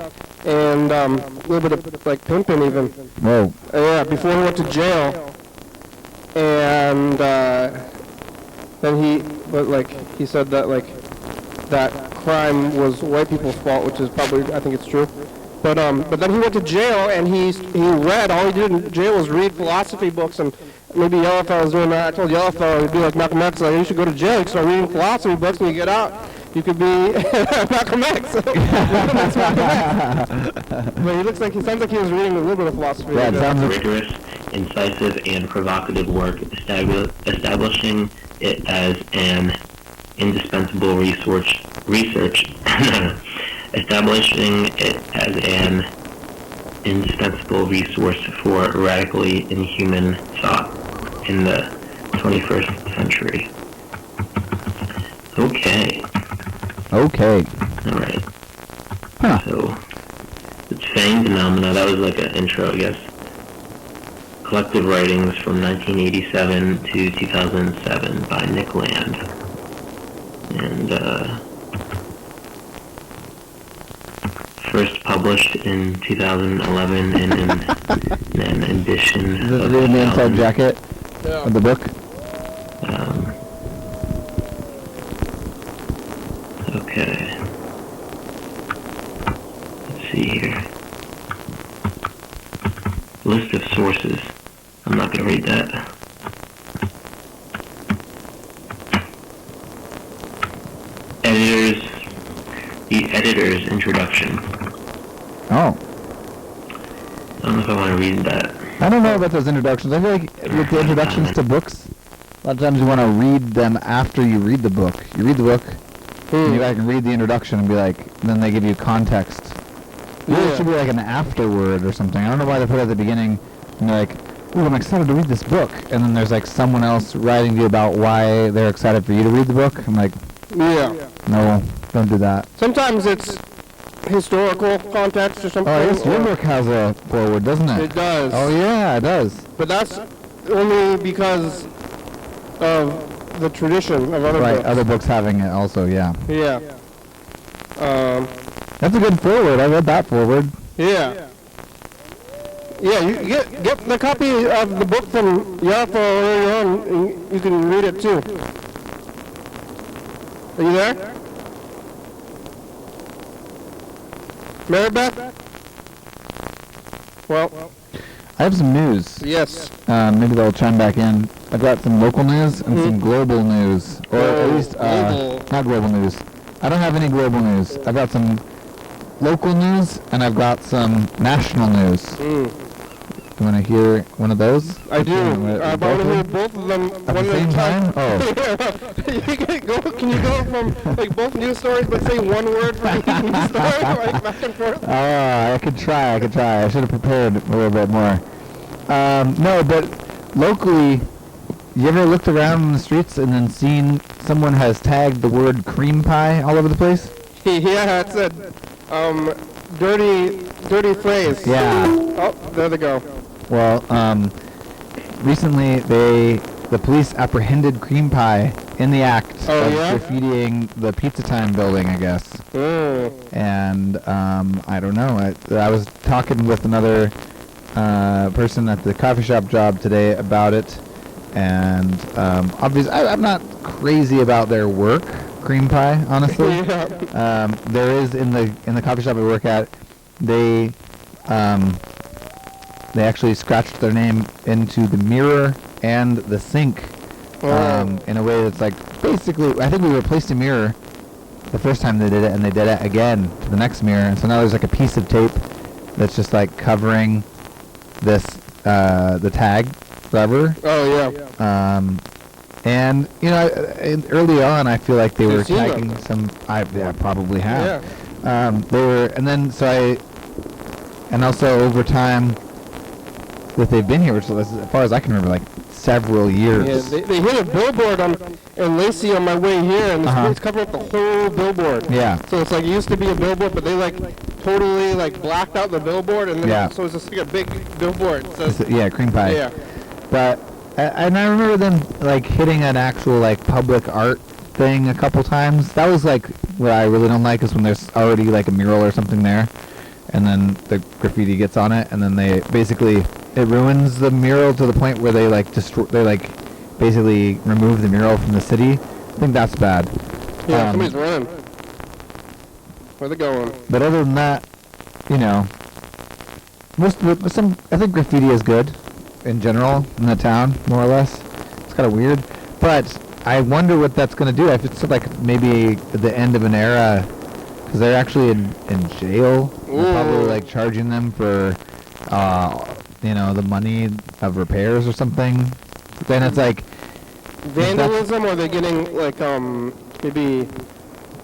A: and a little bit of like pimping even.
D: Whoa.
A: Yeah, before he went to jail, and then he said that that crime was white people's fault, which is probably, I think it's true. But then he went to jail and he read, all he did in jail was read philosophy books, and maybe Yellowfell was doing that. I told Yellowfell he'd be like Malcolm X, like, you should go to jail, you can start reading philosophy books, when you get out, you could be Malcolm X. But he sounds like he was reading a little bit of philosophy.
D: Yeah, it sounds
E: rigorous, incisive, and provocative work, establishing it as an indispensable research establishing it as an indispensable resource for radically inhuman thought in the 21st century. Okay. All right.
D: Huh.
E: So, it's Fang Phenomena. That was like an intro, I guess. Collected writings from 1987 to 2007 by Nick Land. And, first published in 2011 in an edition
D: Is this
E: of
D: really the inside
E: album.
D: jacket of the book?
E: Okay. Let's see here. List of sources. I'm not going to read that. The editor's introduction.
D: Oh.
E: I don't know if I want to read that.
D: I don't know about those introductions. I feel like with the introductions to books, a lot of times you want to read them after you read the book. You read the book, and you can read the introduction and be like, then they give you context. Maybe it should be like an afterword or something. I don't know why they put it at the beginning, and they're like, ooh, I'm excited to read this book. And then there's like someone else writing to you about why they're excited for you to read the book. I'm like,
A: Yeah.
D: no, don't do that.
A: Sometimes it's historical context or something.
D: Oh, I guess your book has a forward, doesn't it?
A: It does.
D: Oh, yeah, it does.
A: But that's only because of the tradition of other
D: Right,
A: books.
D: other books having it also, yeah.
A: Yeah.
D: That's a good forward. I read that forward.
A: Yeah. Yeah, you get the copy of the book from Yaffa earlier on, and you can read it too. Are you there? Maribeth? Well,
D: I have some news.
A: yes.
D: Maybe they'll chime back in. I've got some local news and some global news. Or at least,
A: global.
D: not global news. I don't have any global news. I've got some local news and I've got some national news. You want to hear one of those?
A: I do. I want to hear
D: them?
A: both of them
D: At
A: one
D: the
A: at a
D: same
A: time.
D: time? Oh.
A: Can you go from like both news stories, but say one word for each news story, like back and forth?
D: I could try. I should have prepared a little bit more. No, but locally, you ever looked around in the streets and then seen someone has tagged the word cream pie all over the place?
A: Yeah, it's a dirty phrase.
D: Yeah.
A: Oh, there they go.
D: Well, recently the police apprehended cream pie in the act of graffitiing the Pizza Time building, I guess. And I don't know. I was talking with another person at the coffee shop job today about it, and obviously I'm not crazy about their work, cream pie, honestly. There is in the coffee shop I work at, they actually scratched their name into the mirror and the sink in a way that's like, basically, I think we replaced a mirror the first time they did it, and they did it again to the next mirror, and so now there's like a piece of tape that's just like covering this, the tag rubber. And, you know, early on I feel like they were tagging some, I probably have. They were, and then so and also over time that they've been here, which is, as far as I can remember, like several years.
A: Yeah, they hit a billboard in Lacey on my way here, and it's covered up the whole billboard.
D: Yeah.
A: So it's like it used to be a billboard, but they like totally like blacked out the billboard, and then so it's just like a big billboard. So
D: Cream pie.
A: yeah.
D: But and I remember them like hitting an actual like public art thing a couple times. That was like what I really don't like, is when there's already like a mural or something there, and then the graffiti gets on it, and then they basically it ruins the mural to the point where they like basically remove the mural from the city. I think that's bad.
A: Yeah, somebody's running. Where they going?
D: But other than that, you know, I think graffiti is good in general in the town, more or less. It's kind of weird, but I wonder what that's going to do. If it's like maybe the end of an era, because they're actually in jail. They're probably like charging them for, you know, the money of repairs or something. Then it's like
A: vandalism, or they're getting like maybe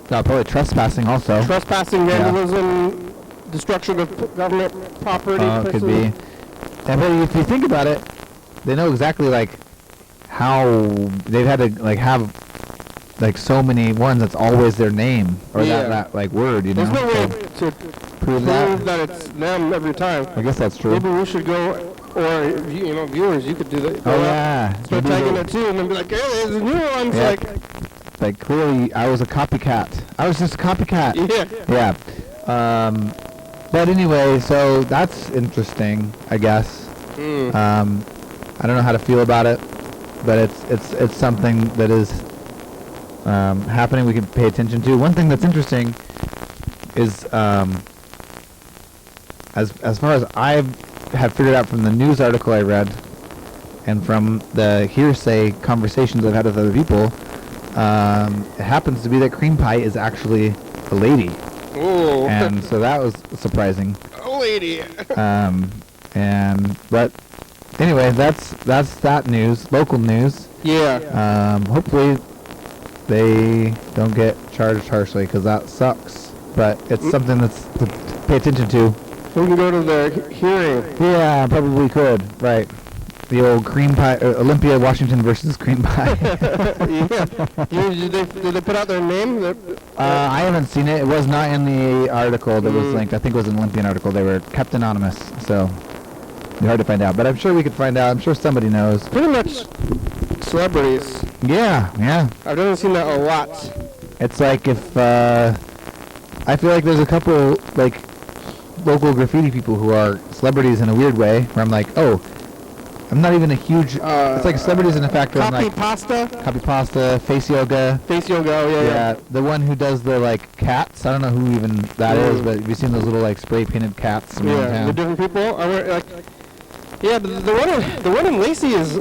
D: probably trespassing also.
A: Trespassing, vandalism, destruction of government property.
D: It could be. And but if you think about it, they know exactly like how they've had to like have like so many ones that's always their name or that like word, you know.
A: There's no way to prove that it's them every time.
D: I guess that's true.
A: Maybe we should go, or you know, viewers, you could do that.
D: Oh yeah.
A: Start tagging it too, and then be like, hey, there's a new one. It's
D: like clearly I was a copycat. I was just a copycat.
A: Yeah.
D: Yeah. But anyway, so that's interesting, I guess. I don't know how to feel about it, but it's something that is happening. We can pay attention to. One thing that's interesting is as far as I have figured out from the news article I read and from the hearsay conversations I've had with other people, it happens to be that cream pie is actually a lady.
A: Ooh.
D: And so that was surprising.
A: A lady.
D: But anyway, that's that news, local news.
A: Yeah.
D: Hopefully they don't get charged harshly, because that sucks. But it's something that's to pay attention to.
A: We can go to the hearing.
D: Yeah, probably could. Right. The old cream pie, Olympia, Washington versus cream pie.
A: Yeah. Did they put out their name?
D: I haven't seen it. It was not in the article that was linked. I think it was an Olympian article. They were kept anonymous, so they're hard to find out. But I'm sure we could find out. I'm sure somebody knows.
A: Pretty much celebrities.
D: Yeah.
A: I've definitely seen that a lot.
D: It's like if I feel like there's a couple like local graffiti people who are celebrities in a weird way, where I'm like, oh, I'm not even a huge. It's like celebrities in the fact that I'm like Copy Pasta, Face Yoga. Yeah. The one who does the like cats. I don't know who even that is, but have you seen those little like spray painted cats around town?
A: The different people. But the one in Lacey is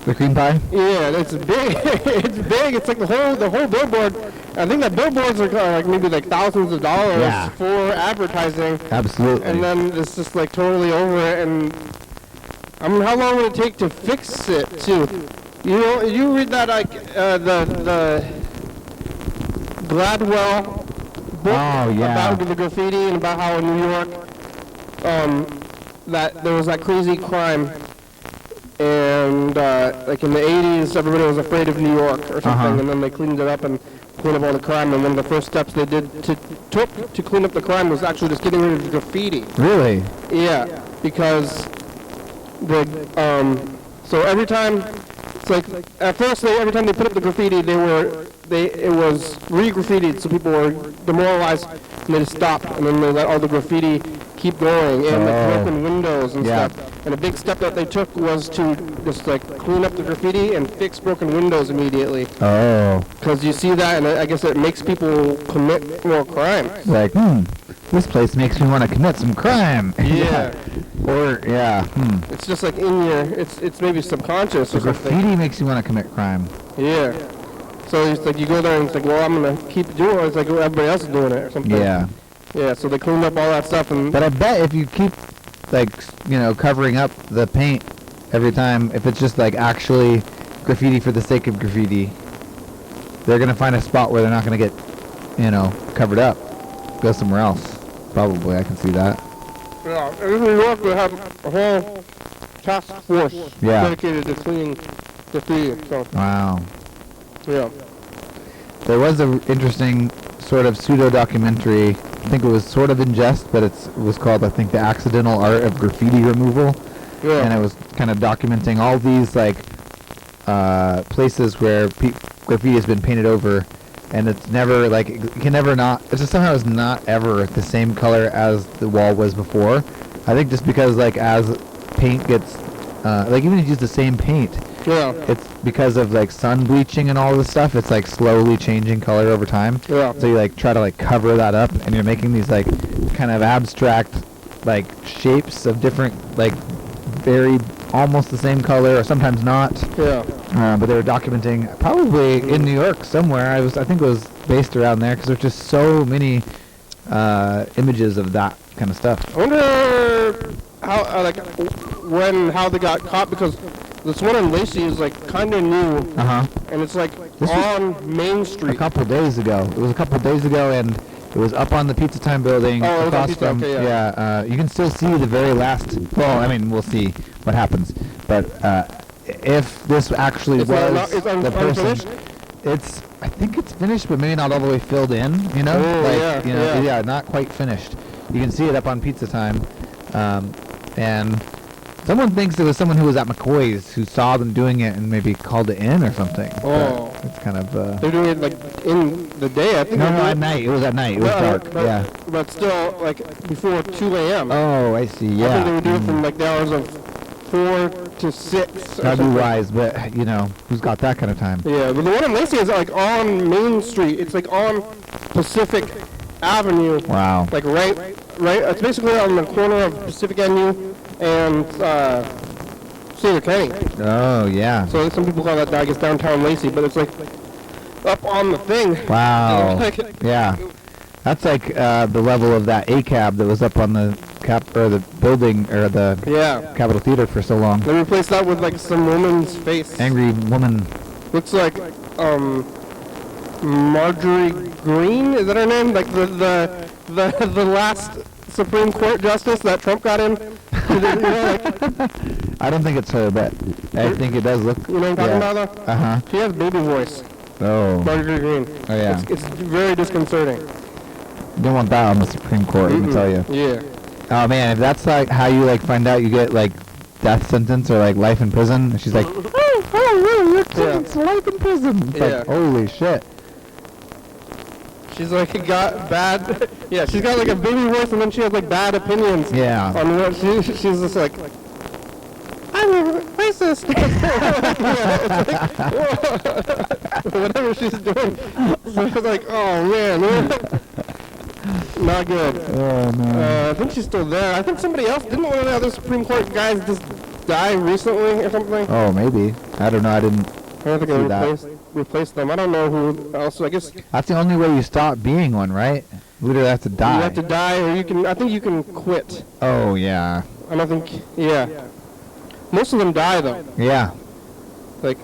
D: the cream pie.
A: Yeah, it's big. It's big. It's like the whole billboard. I think that billboards are like maybe like thousands of dollars for advertising.
D: Absolutely.
A: And then it's just like totally over it. And I mean, how long would it take to fix it too? You know, you read that like the Gladwell book about the graffiti and about how in New York that there was that crazy crime. And like in the 80s, everybody was afraid of New York or something, and then they cleaned it up and cleaned up all the crime. And one of the first steps they took to clean up the crime was actually just getting rid of the graffiti.
D: Really?
A: Yeah, because so every time, it's like at first every time they put up the graffiti, it was re-graffitied, so people were demoralized and they just stopped, and then they let all the graffiti keep going, and like broken windows and stuff. And a big step that they took was to just like clean up the graffiti and fix broken windows immediately. Oh. Because you see that, and I guess it makes people commit more crime.
D: Like, this place makes me want to commit some crime.
A: Yeah.
D: It's
A: just like in your, it's maybe subconscious or something.
D: Graffiti makes you want to commit crime.
A: Yeah. So it's like you go there and it's like, well, I'm gonna keep doing it. It's like everybody else is doing it or something.
D: Yeah.
A: Yeah. So they cleaned up all that stuff, and.
D: But I bet if you keep, like, you know, covering up the paint every time, if it's just like actually graffiti for the sake of graffiti, they're gonna find a spot where they're not gonna get, you know, covered up. Go somewhere else. Probably, I can see that.
A: Yeah, in New York they have a whole task force dedicated to cleaning graffiti. So
D: Wow.
A: yeah.
D: There was an interesting sort of pseudo-documentary. I think it was sort of in jest, but it was called, I think, The Accidental Art of Graffiti Removal.
A: Yeah.
D: And it was kind of documenting all these, like, places where graffiti has been painted over, and it's never, like, it can never not, it's just somehow it's not ever the same color as the wall was before. I think just because, like, as paint gets, like, even if you use the same paint,
A: Yeah.
D: it's because of, like, sun bleaching and all this stuff, it's, like, slowly changing color over time.
A: Yeah.
D: So you, like, try to, like, cover that up, and you're making these, like, kind of abstract, like, shapes of different, like, very almost the same color, or sometimes not.
A: Yeah.
D: But they were documenting probably in New York somewhere. I think it was based around there because there's just so many images of that kind of stuff.
A: I wonder how how they got caught, because this one in Lacey is like kind of new, and it's like
D: This was
A: on Main
D: A
A: Street.
D: couple days ago. It was a couple days ago, and it was up on the Pizza Time building
A: Oh, it was on
D: across
A: Pizza,
D: from.
A: okay, yeah.
D: You can still see the very last. Well, I mean, we'll see what happens. But if this actually
A: It's
D: was
A: not- it's
D: the person,
A: unfinished?
D: I think it's finished, but maybe not all the way filled in. You know,
A: Oh, yeah.
D: not quite finished. You can see it up on Pizza Time, and someone thinks it was someone who was at McCoy's who saw them doing it and maybe called it in or something.
A: Oh.
D: But it's kind of.
A: They're doing it like in the day, I think.
D: No,
A: they're
D: at
A: doing-
D: night. It was at night. It was dark.
A: but, but still, like before 2 a.m.
D: Oh, I see.
A: I think they
D: Yeah.
A: would do it from like the hours of 4 to 6. or
D: That'd be
A: something.
D: wise, but who's got that kind of time?
A: Yeah, but the one in Lacey is like on Main Street. It's like on Pacific Avenue.
D: Wow.
A: Like right. It's basically on the corner of Pacific Avenue and Cedar County.
D: Oh, yeah.
A: So some people call that, I guess, downtown Lacey, but it's like up on the thing.
D: Wow.
A: Like,
D: Yeah. That's like the level of that A-cab that was up on the the building or the
A: yeah.
D: Capitol Theater for so long.
A: They replaced that with like some woman's face.
D: Angry woman.
A: Looks like Marjorie Greene, is that her name? Like the last Supreme Court justice that Trump got in. You know, like,
D: I don't think it's her, but I think it does look.
A: you know what I'm talking about though?
D: Uh-huh.
A: She has baby voice.
D: Oh.
A: Marjorie Greene.
D: Oh, yeah.
A: It's very disconcerting.
D: You don't want that on the Supreme Court, let me tell you.
A: Yeah.
D: Oh, man, if that's like how you like find out you get like death sentence or like life in prison, and she's like, oh, you're sentenced to life in prison. It's like, holy shit.
A: She's like got bad. Yeah, she's got like a baby voice, and then she has like bad opinions.
D: Yeah.
A: On what she's just like, I'm a racist. Whatever she's doing. So it's like, oh man, not good.
D: Oh, no.
A: I think she's still there. I think somebody else, didn't one of the other Supreme Court guys just die recently or something?
D: Oh, maybe. I don't know. I didn't.
A: I don't think
D: see
A: they
D: that.
A: replaced them. I don't know who else. I guess
D: That's the only way you stop being one, right? You either have to die.
A: you have to die, or you can. I think you can quit.
D: Oh, yeah.
A: I don't think. Yeah. Most of them die though.
D: Yeah.
A: Like,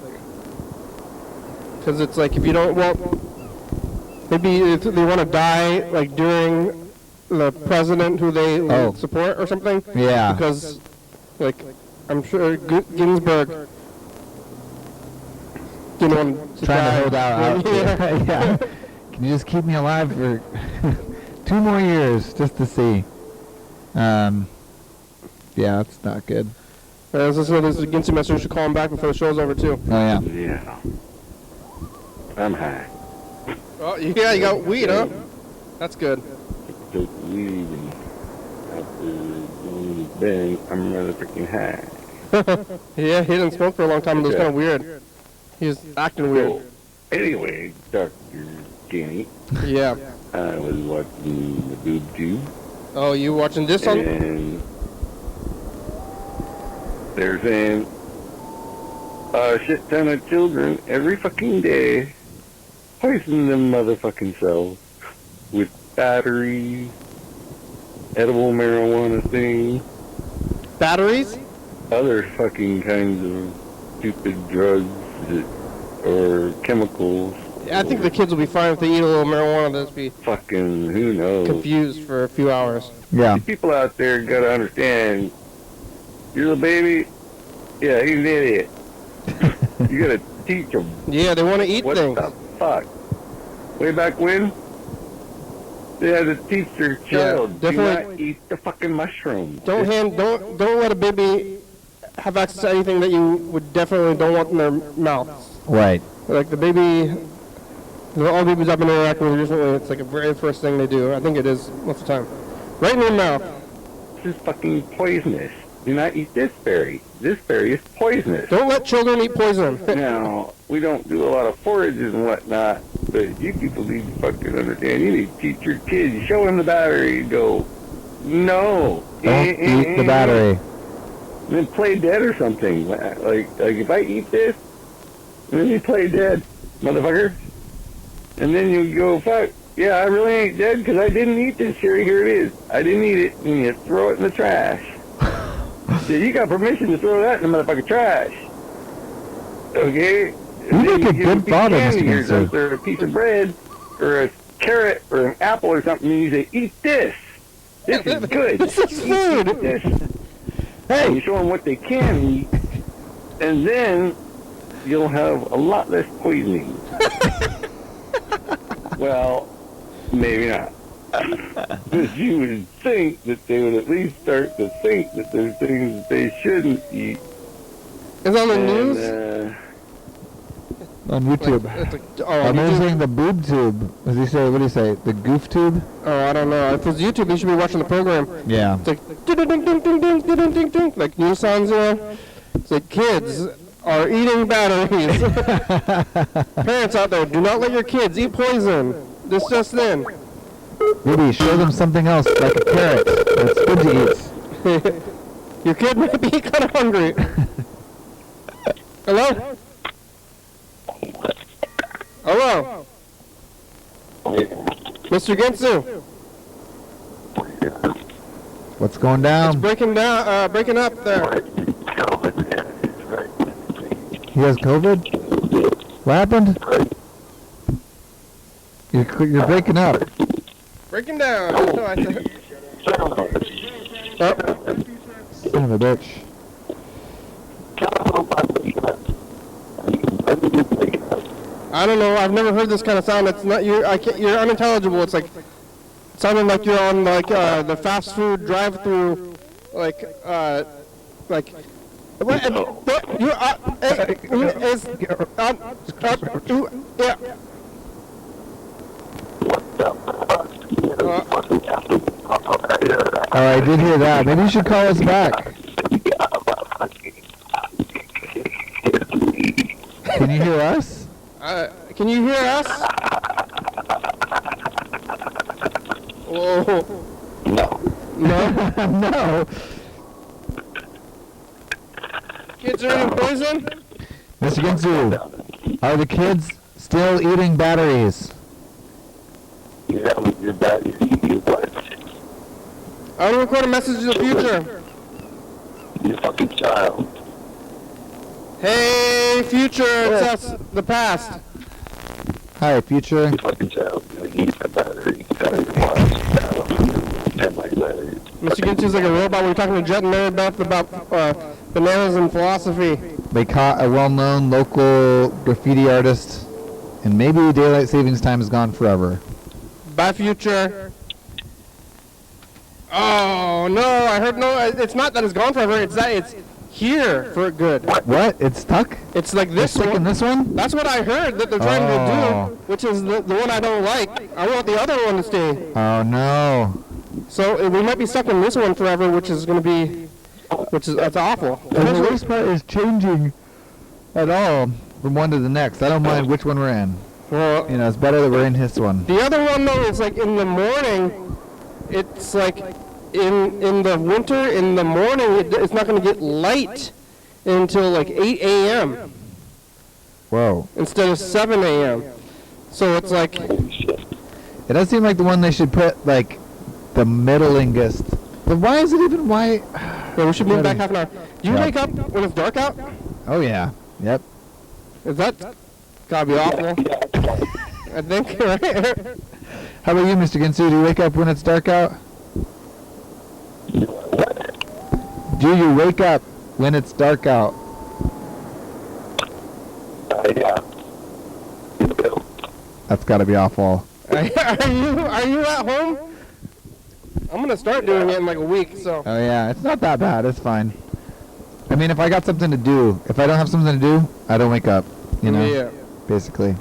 A: because it's like if you don't, well, maybe they want to die like during the president who they support or something.
D: Yeah.
A: Because, like, I'm sure Ginsburg didn't want to
D: Trying
A: die.
D: to hold out.
A: Yeah.
D: Yeah. Can you just keep me alive for 2 more years just to see? Yeah, that's not good.
A: This is a Ginsburg message. You should call him back before the show's over too.
D: Oh, yeah.
G: Yeah. I'm high.
A: Oh, yeah, you got weed, huh? That's good.
G: Took weed and after doing this bang, I'm rather freaking high.
A: Yeah, he didn't smoke for a long time. It was kind of weird. He was acting weird.
G: So, anyway, Dr. Kenny,
A: Yeah.
G: I was watching the Boob Tube,
A: Oh, you watching this on?
G: and they're saying a shit ton of children every fucking day poison them motherfucking cells with batteries, edible marijuana things,
A: Batteries?
G: other fucking kinds of stupid drugs or chemicals
A: I think the kids will be fine if they eat a little marijuana. They'll just be
G: Fucking, who knows?
A: confused for a few hours.
D: Yeah.
G: The people out there gotta understand, your little baby, yeah, he's an idiot. You gotta teach him.
A: Yeah, they want to eat
G: What
A: things.
G: the fuck? Way back when, they had to teach their child, do
A: definitely.
G: not eat the fucking mushroom.
A: Don't let a baby have access to anything that you would definitely don't want in their mouth.
D: Right.
A: Like the baby, all babies I've been interacting with recently, it's like a very first thing they do. I think it is most of the time. Right in your mouth.
G: This is fucking poisonous. Do not eat this berry. This berry is poisonous.
A: Don't let children eat poison.
G: Now, we don't do a lot of forages and whatnot, but you people need to fucking understand. You need to teach your kids. Show them the battery. Go, no.
D: Don't eat the battery.
G: Then play dead or something. Like if I eat this, and then you play dead, motherfucker. And then you go, fuck, yeah, I really ain't dead because I didn't eat this. Here it is. I didn't eat it. And you throw it in the trash. So you got permission to throw that in the motherfucking trash. Okay?
D: You make a good father, Mr. Ginsu.
G: Or a piece of bread, or a carrot, or an apple or something, and you say, eat this. This is good.
A: This is food.
G: Eat this. Hey! And you show them what they can eat, and then you'll have a lot less poisoning. Well, maybe not. Because you would think that they would at least start to think that there's things that they shouldn't eat.
A: It's on the news?
D: On YouTube. I'm using the boob tube. What did he say? The goof tube?
A: Oh, I don't know. If it's YouTube, you should be watching the program.
D: Yeah.
A: It's like ding ding ding ding ding ding ding ding, like news sounds. It's like kids are eating batteries. Parents out there, do not let your kids eat poison. This just in.
D: Maybe show them something else, like a carrot. That's good to eat.
A: Your kid might be kind of hungry. Hello? Hello? Mr. Ginsu,
D: What's going
A: it's
D: down?
A: breaking up there.
D: He has COVID? What happened? You're breaking up.
A: Breaking down. No, I said. Oh.
D: Son of a bitch.
A: I don't know. I've never heard this kind of sound. It's not you. You're unintelligible. It's like sounding like you're on like the fast food drive-through, like. What? You is yeah.
D: Oh, I did hear that. Maybe you should call us back. Can you hear us?
A: Can you hear us? Whoa.
G: No.
A: No?
D: No.
A: Kids are eating poison?
D: Mr. Ginsu, are the kids still eating batteries?
G: Yeah, your battery. You what?
A: I want to record a message to the future.
G: You fucking child.
A: Hey, future, it's us, the past.
D: Hi, future.
G: You fucking child. You eat the battery.
A: Mr. Ginsu's like a robot. We were talking to Jet and Mary Beth about bananas and philosophy.
D: They caught a well-known local graffiti artist, and maybe daylight savings time is gone forever.
A: Bye, future. Oh, no, I heard no. It's not that it's gone forever. It's that it's here for good.
D: What? It's stuck?
A: It's like
D: They're
A: this
D: stuck
A: one.
D: in this one?
A: That's what I heard that they're trying to do, which is the one I don't like. I want the other one to stay.
D: Oh, no.
A: So we might be stuck in this one forever, which is going to be, that's awful.
D: And the worst part is changing at all from one to the next. I don't mind which one we're in.
A: Well,
D: You know, it's better that we're in this one.
A: the other one though is like in the morning. It's like in the winter in the morning. It's not going to get light until like 8 a.m.
D: Whoa.
A: instead of 7 a.m. So it's like
D: It does seem like the one they should put, like, the middlingest. But why is it even white?
A: yeah, we should move back half an hour. Do you
D: Yeah.
A: wake up when it's dark out?
D: Oh, yeah. Yep.
A: Is that gotta be awful? I think, right?
D: How about you, Mr. Ginsu? Do you wake up when it's dark out? Do you wake up when it's dark out?
G: Yeah.
D: That's got to be awful.
A: Are you at home? I'm gonna start doing it in like a week. So.
D: Oh yeah, it's not that bad. It's fine. I mean, if I got something to do, if I don't have something to do, I don't wake up. You know.
A: Yeah.
D: Basically.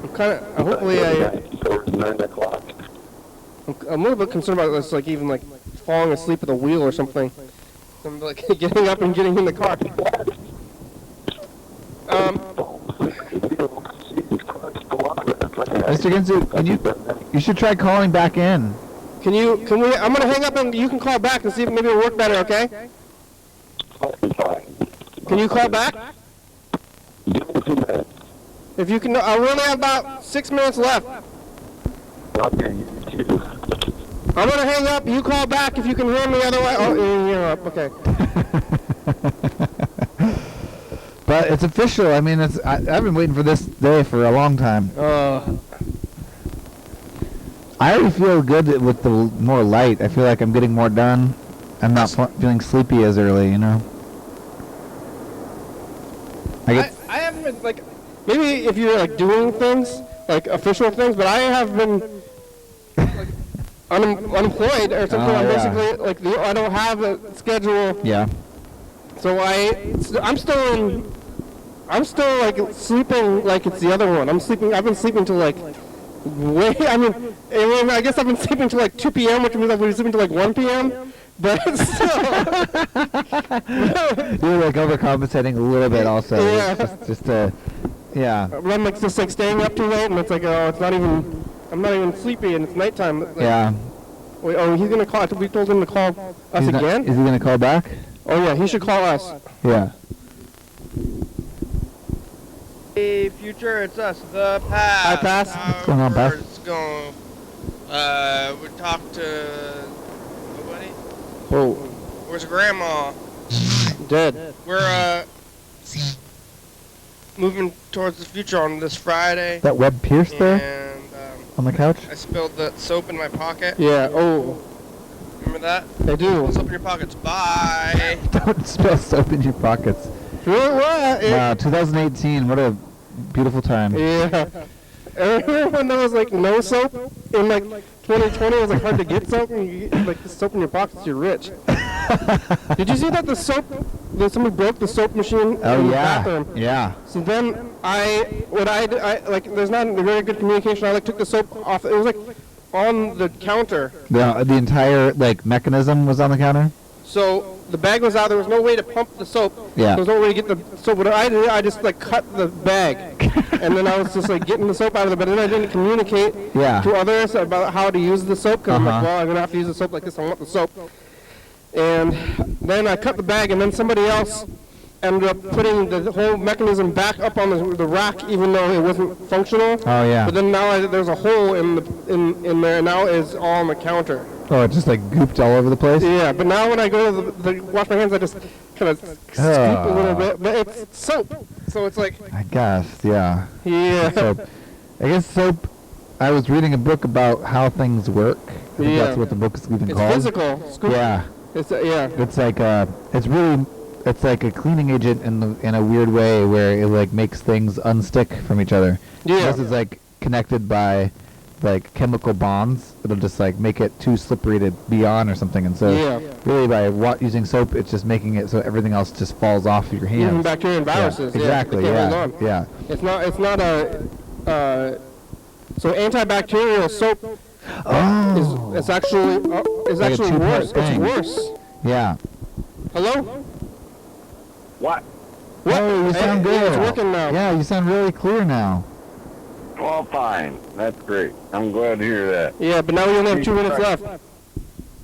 A: I'm kind of. Hopefully,
G: Towards 9 o'clock.
A: I'm a little bit concerned about this, like even like falling asleep at the wheel or something. I'm like getting up and getting in the car.
D: Mr. Ginsu, you should try calling back in.
A: Can we, I'm gonna hang up and you can call back and see if maybe it'll work better, okay? Can you call back? If you can, I only have about 6 minutes left. I'm gonna hang up, you call back if you can hear me, otherwise, oh, you're up, okay.
D: But it's official. I mean, I've been waiting for this day for a long time. I already feel good with the more light. I feel like I'm getting more done. I'm not feeling sleepy as early, you know?
A: I haven't been, like, maybe if you're, like, doing things, like, official things, but I have been, like, unemployed or something. I'm basically, like, I don't have a schedule.
D: Yeah.
A: So I'm still, like, sleeping like it's the other one. I've been sleeping till, like, I guess I've been sleeping till like 2 p.m., which means I've been sleeping till like 1 p.m., but still.
D: You're like overcompensating a little bit also.
A: Yeah.
D: Just to, yeah.
A: I'm like just like staying up too late, and it's like, oh, I'm not even sleepy, and it's nighttime. Like,
D: yeah.
A: Wait, he's gonna call. We told him to call us again?
D: Is he gonna call back?
A: Oh yeah, he should call us.
D: Yeah.
H: Hey, future, it's us, the past.
A: Hi, Pass.
D: What's going on, Pass?
H: It's going. We talked to nobody.
A: Oh,
H: Where's grandma?
A: dead.
H: We're moving towards the future on this Friday.
D: That Webb Pierce there
H: And
D: on the couch?
H: I spilled the soap in my pocket.
A: Yeah. Oh,
H: Remember that?
A: I do.
H: Soap in your pockets. Bye.
D: Don't spill soap in your pockets.
A: Really? What?
D: Wow, 2018, what a beautiful time.
A: Yeah. I remember when there was like no soap in like 2020. It was like hard to get soap, and you get like the soap in your pockets, you're rich. Did you see that that somebody broke the soap machine in the bathroom?
D: Yeah.
A: So then I like there's not a very good communication. I like took the soap off. It was like on the counter.
D: The entire like mechanism was on the counter?
A: So the bag was out. There was no way to pump the soap.
D: Yeah.
A: There was no way to get the soap. What I did, I just like cut the bag, and then I was just like getting the soap out of it. But then I didn't communicate to others about how to use the soap because I'm like, well, I'm gonna have to use the soap like this. I want the soap. And then I cut the bag, and then somebody else ended up putting the whole mechanism back up on the rack, even though it wasn't functional.
D: Oh yeah.
A: But then now there's a hole in there, and now it's all on the counter.
D: Oh, it just like gooped all over the place?
A: Yeah, but now when I go to wash my hands, I just kind of scoop a little bit. But it's soap, so it's like...
D: I guess, yeah.
A: Yeah.
D: Soap. I guess soap... I was reading a book about how things work. I think that's what the book is even called.
A: It's physical. Scoop.
D: Yeah.
A: It's like
D: it's like a cleaning agent in a weird way where it like makes things unstick from each other.
A: Yeah.
D: Unless it's like connected by like chemical bonds, it'll just like make it too slippery to be on or something. And so really by using soap, it's just making it so everything else just falls off your hands.
A: Even bacteria and viruses.
D: Yeah, exactly.
A: Yeah. It's not a so antibacterial soap. It's actually worse. It's worse.
D: Yeah.
A: Hello?
G: What?
D: Oh, you sound good.
A: It's working now.
D: Yeah, you sound really clear now.
G: Well, fine. That's great. I'm glad to hear that.
A: Yeah, but now we only have 2 minutes left.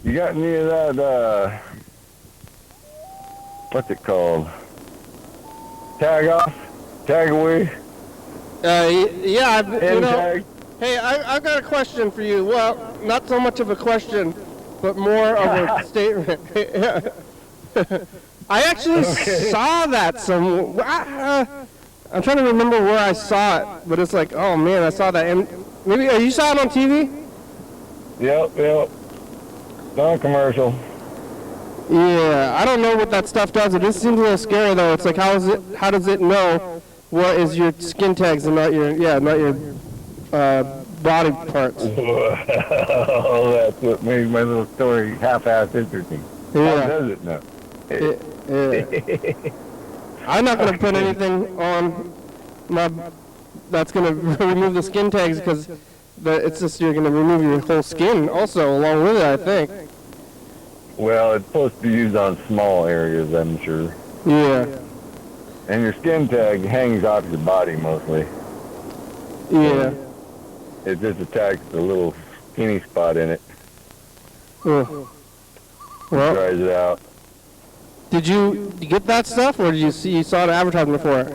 G: You got any of that, what's it called? Tag off? Tag away?
A: Yeah,
G: Tag?
A: hey, I've got a question for you. Well, not so much of a question, but more of a statement. I actually saw that somewhere. I'm trying to remember where I saw it, but it's like, oh man, I saw that. And maybe you saw it on TV?
G: Yep. Non-commercial.
A: Yeah, I don't know what that stuff does. It just seems a little scary though. It's like, how does it know what is your skin tags and not your body parts?
G: Oh, that's what made my little story half-assed interesting.
A: Yeah.
G: How does it know?
A: Yeah. I'm not going to put anything on that's going to remove the skin tags because it's just you're going to remove your whole skin also along with it, I think.
G: Well, it's supposed to be used on small areas, I'm sure.
A: Yeah.
G: And your skin tag hangs off your body mostly.
A: Yeah.
G: It just attacks the little skinny spot in it.
A: Well,
G: Dries it out.
A: did you get that stuff, or did you saw the advertisement for it?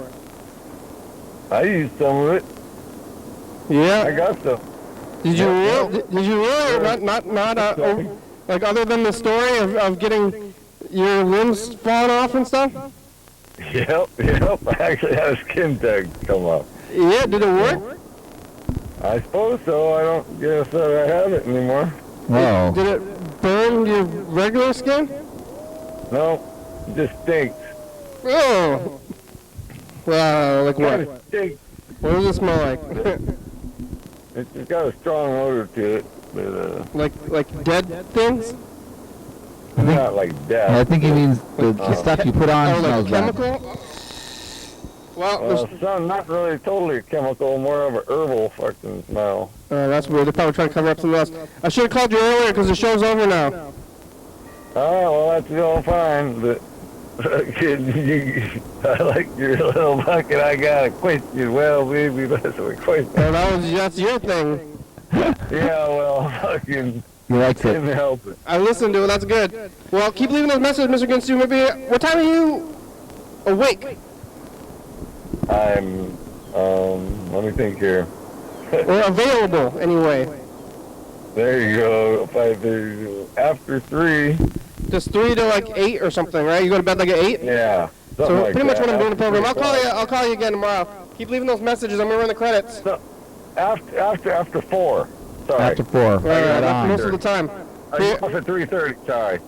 G: I used some of it.
A: Yeah.
G: I got some.
A: Did you really? Not like other than the story of getting your limbs falling off and stuff?
G: Yep. I actually had a skin tag come up.
A: Yeah, did it work?
G: I suppose so. I don't guess that I have it anymore.
D: Whoa.
A: Did it burn your regular skin?
G: No, it just stinks.
A: Oh. Wow, like what?
G: It stinks.
A: What does it smell like?
G: It's got a strong odor to it, but
A: like dead things?
G: not like death.
D: I think he means the stuff you put on
A: Oh, like
D: smells bad.
A: chemical? Well,
G: Well, some not really totally a chemical, more of a herbal fucking smell.
A: that's weird. They're probably trying to cover up something else. I should have called you earlier because the show's over now.
G: Oh, well, that's all fine, but I like your little bucket. I got a question. Well, maybe that's a question.
A: Well, that's your thing.
G: Yeah, well, fucking
D: He likes
G: couldn't
D: it.
G: help it.
A: I listened to it. That's good. Well, keep leaving those messages, Mr. Ginsu. Maybe what time are you awake?
G: I'm, let me think here.
A: Or available, anyway?
G: There you go. After 3.
A: Just 3 to like 8 or something, right? You go to bed like at 8?
G: Yeah.
A: So pretty much what I'm doing the program. I'll call you again tomorrow. Keep leaving those messages. I'm gonna run the credits.
G: So, after 4. Sorry.
D: After 4.
A: All right,
D: on.
A: most of the time.
G: I off at 3:30. Sorry.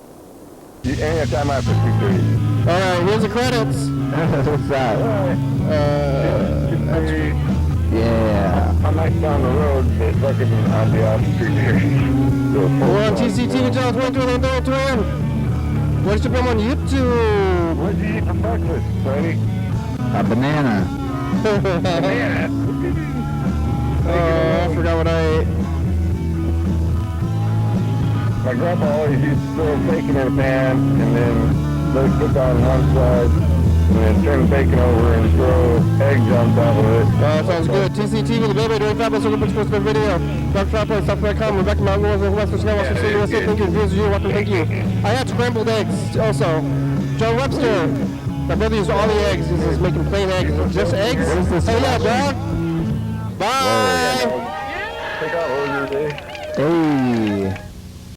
G: Anytime after 3:30.
A: All right, here's the credits.
D: What's that? Yeah.
G: I might down the road, but fucking I'll be off at 3:30.
A: We're on TCTV Channel 22 and 32 a.m. Watch the program on YouTube.
G: What'd you eat for breakfast, Freddie?
D: A banana.
A: Oh, I forgot what I ate.
G: My grandpa always used to throw bacon in a pan and then let it cook on one side and then turn the bacon over and throw eggs on top of it.
A: That sounds good. TCTV, the baby, doing fabulous, looking for the video. Dr. Trapper, South.com, Rebecca Mountain Wars, and West Virginia, Washington State, USA. Thank you, viewers, you, welcome, thank you. I had scrambled eggs also. John Webster, my brother used all the eggs. He's just making plain eggs. Just eggs?
D: What is this?
A: Oh, yeah, dog. Bye.
G: Take out orders, eh?
D: Hey.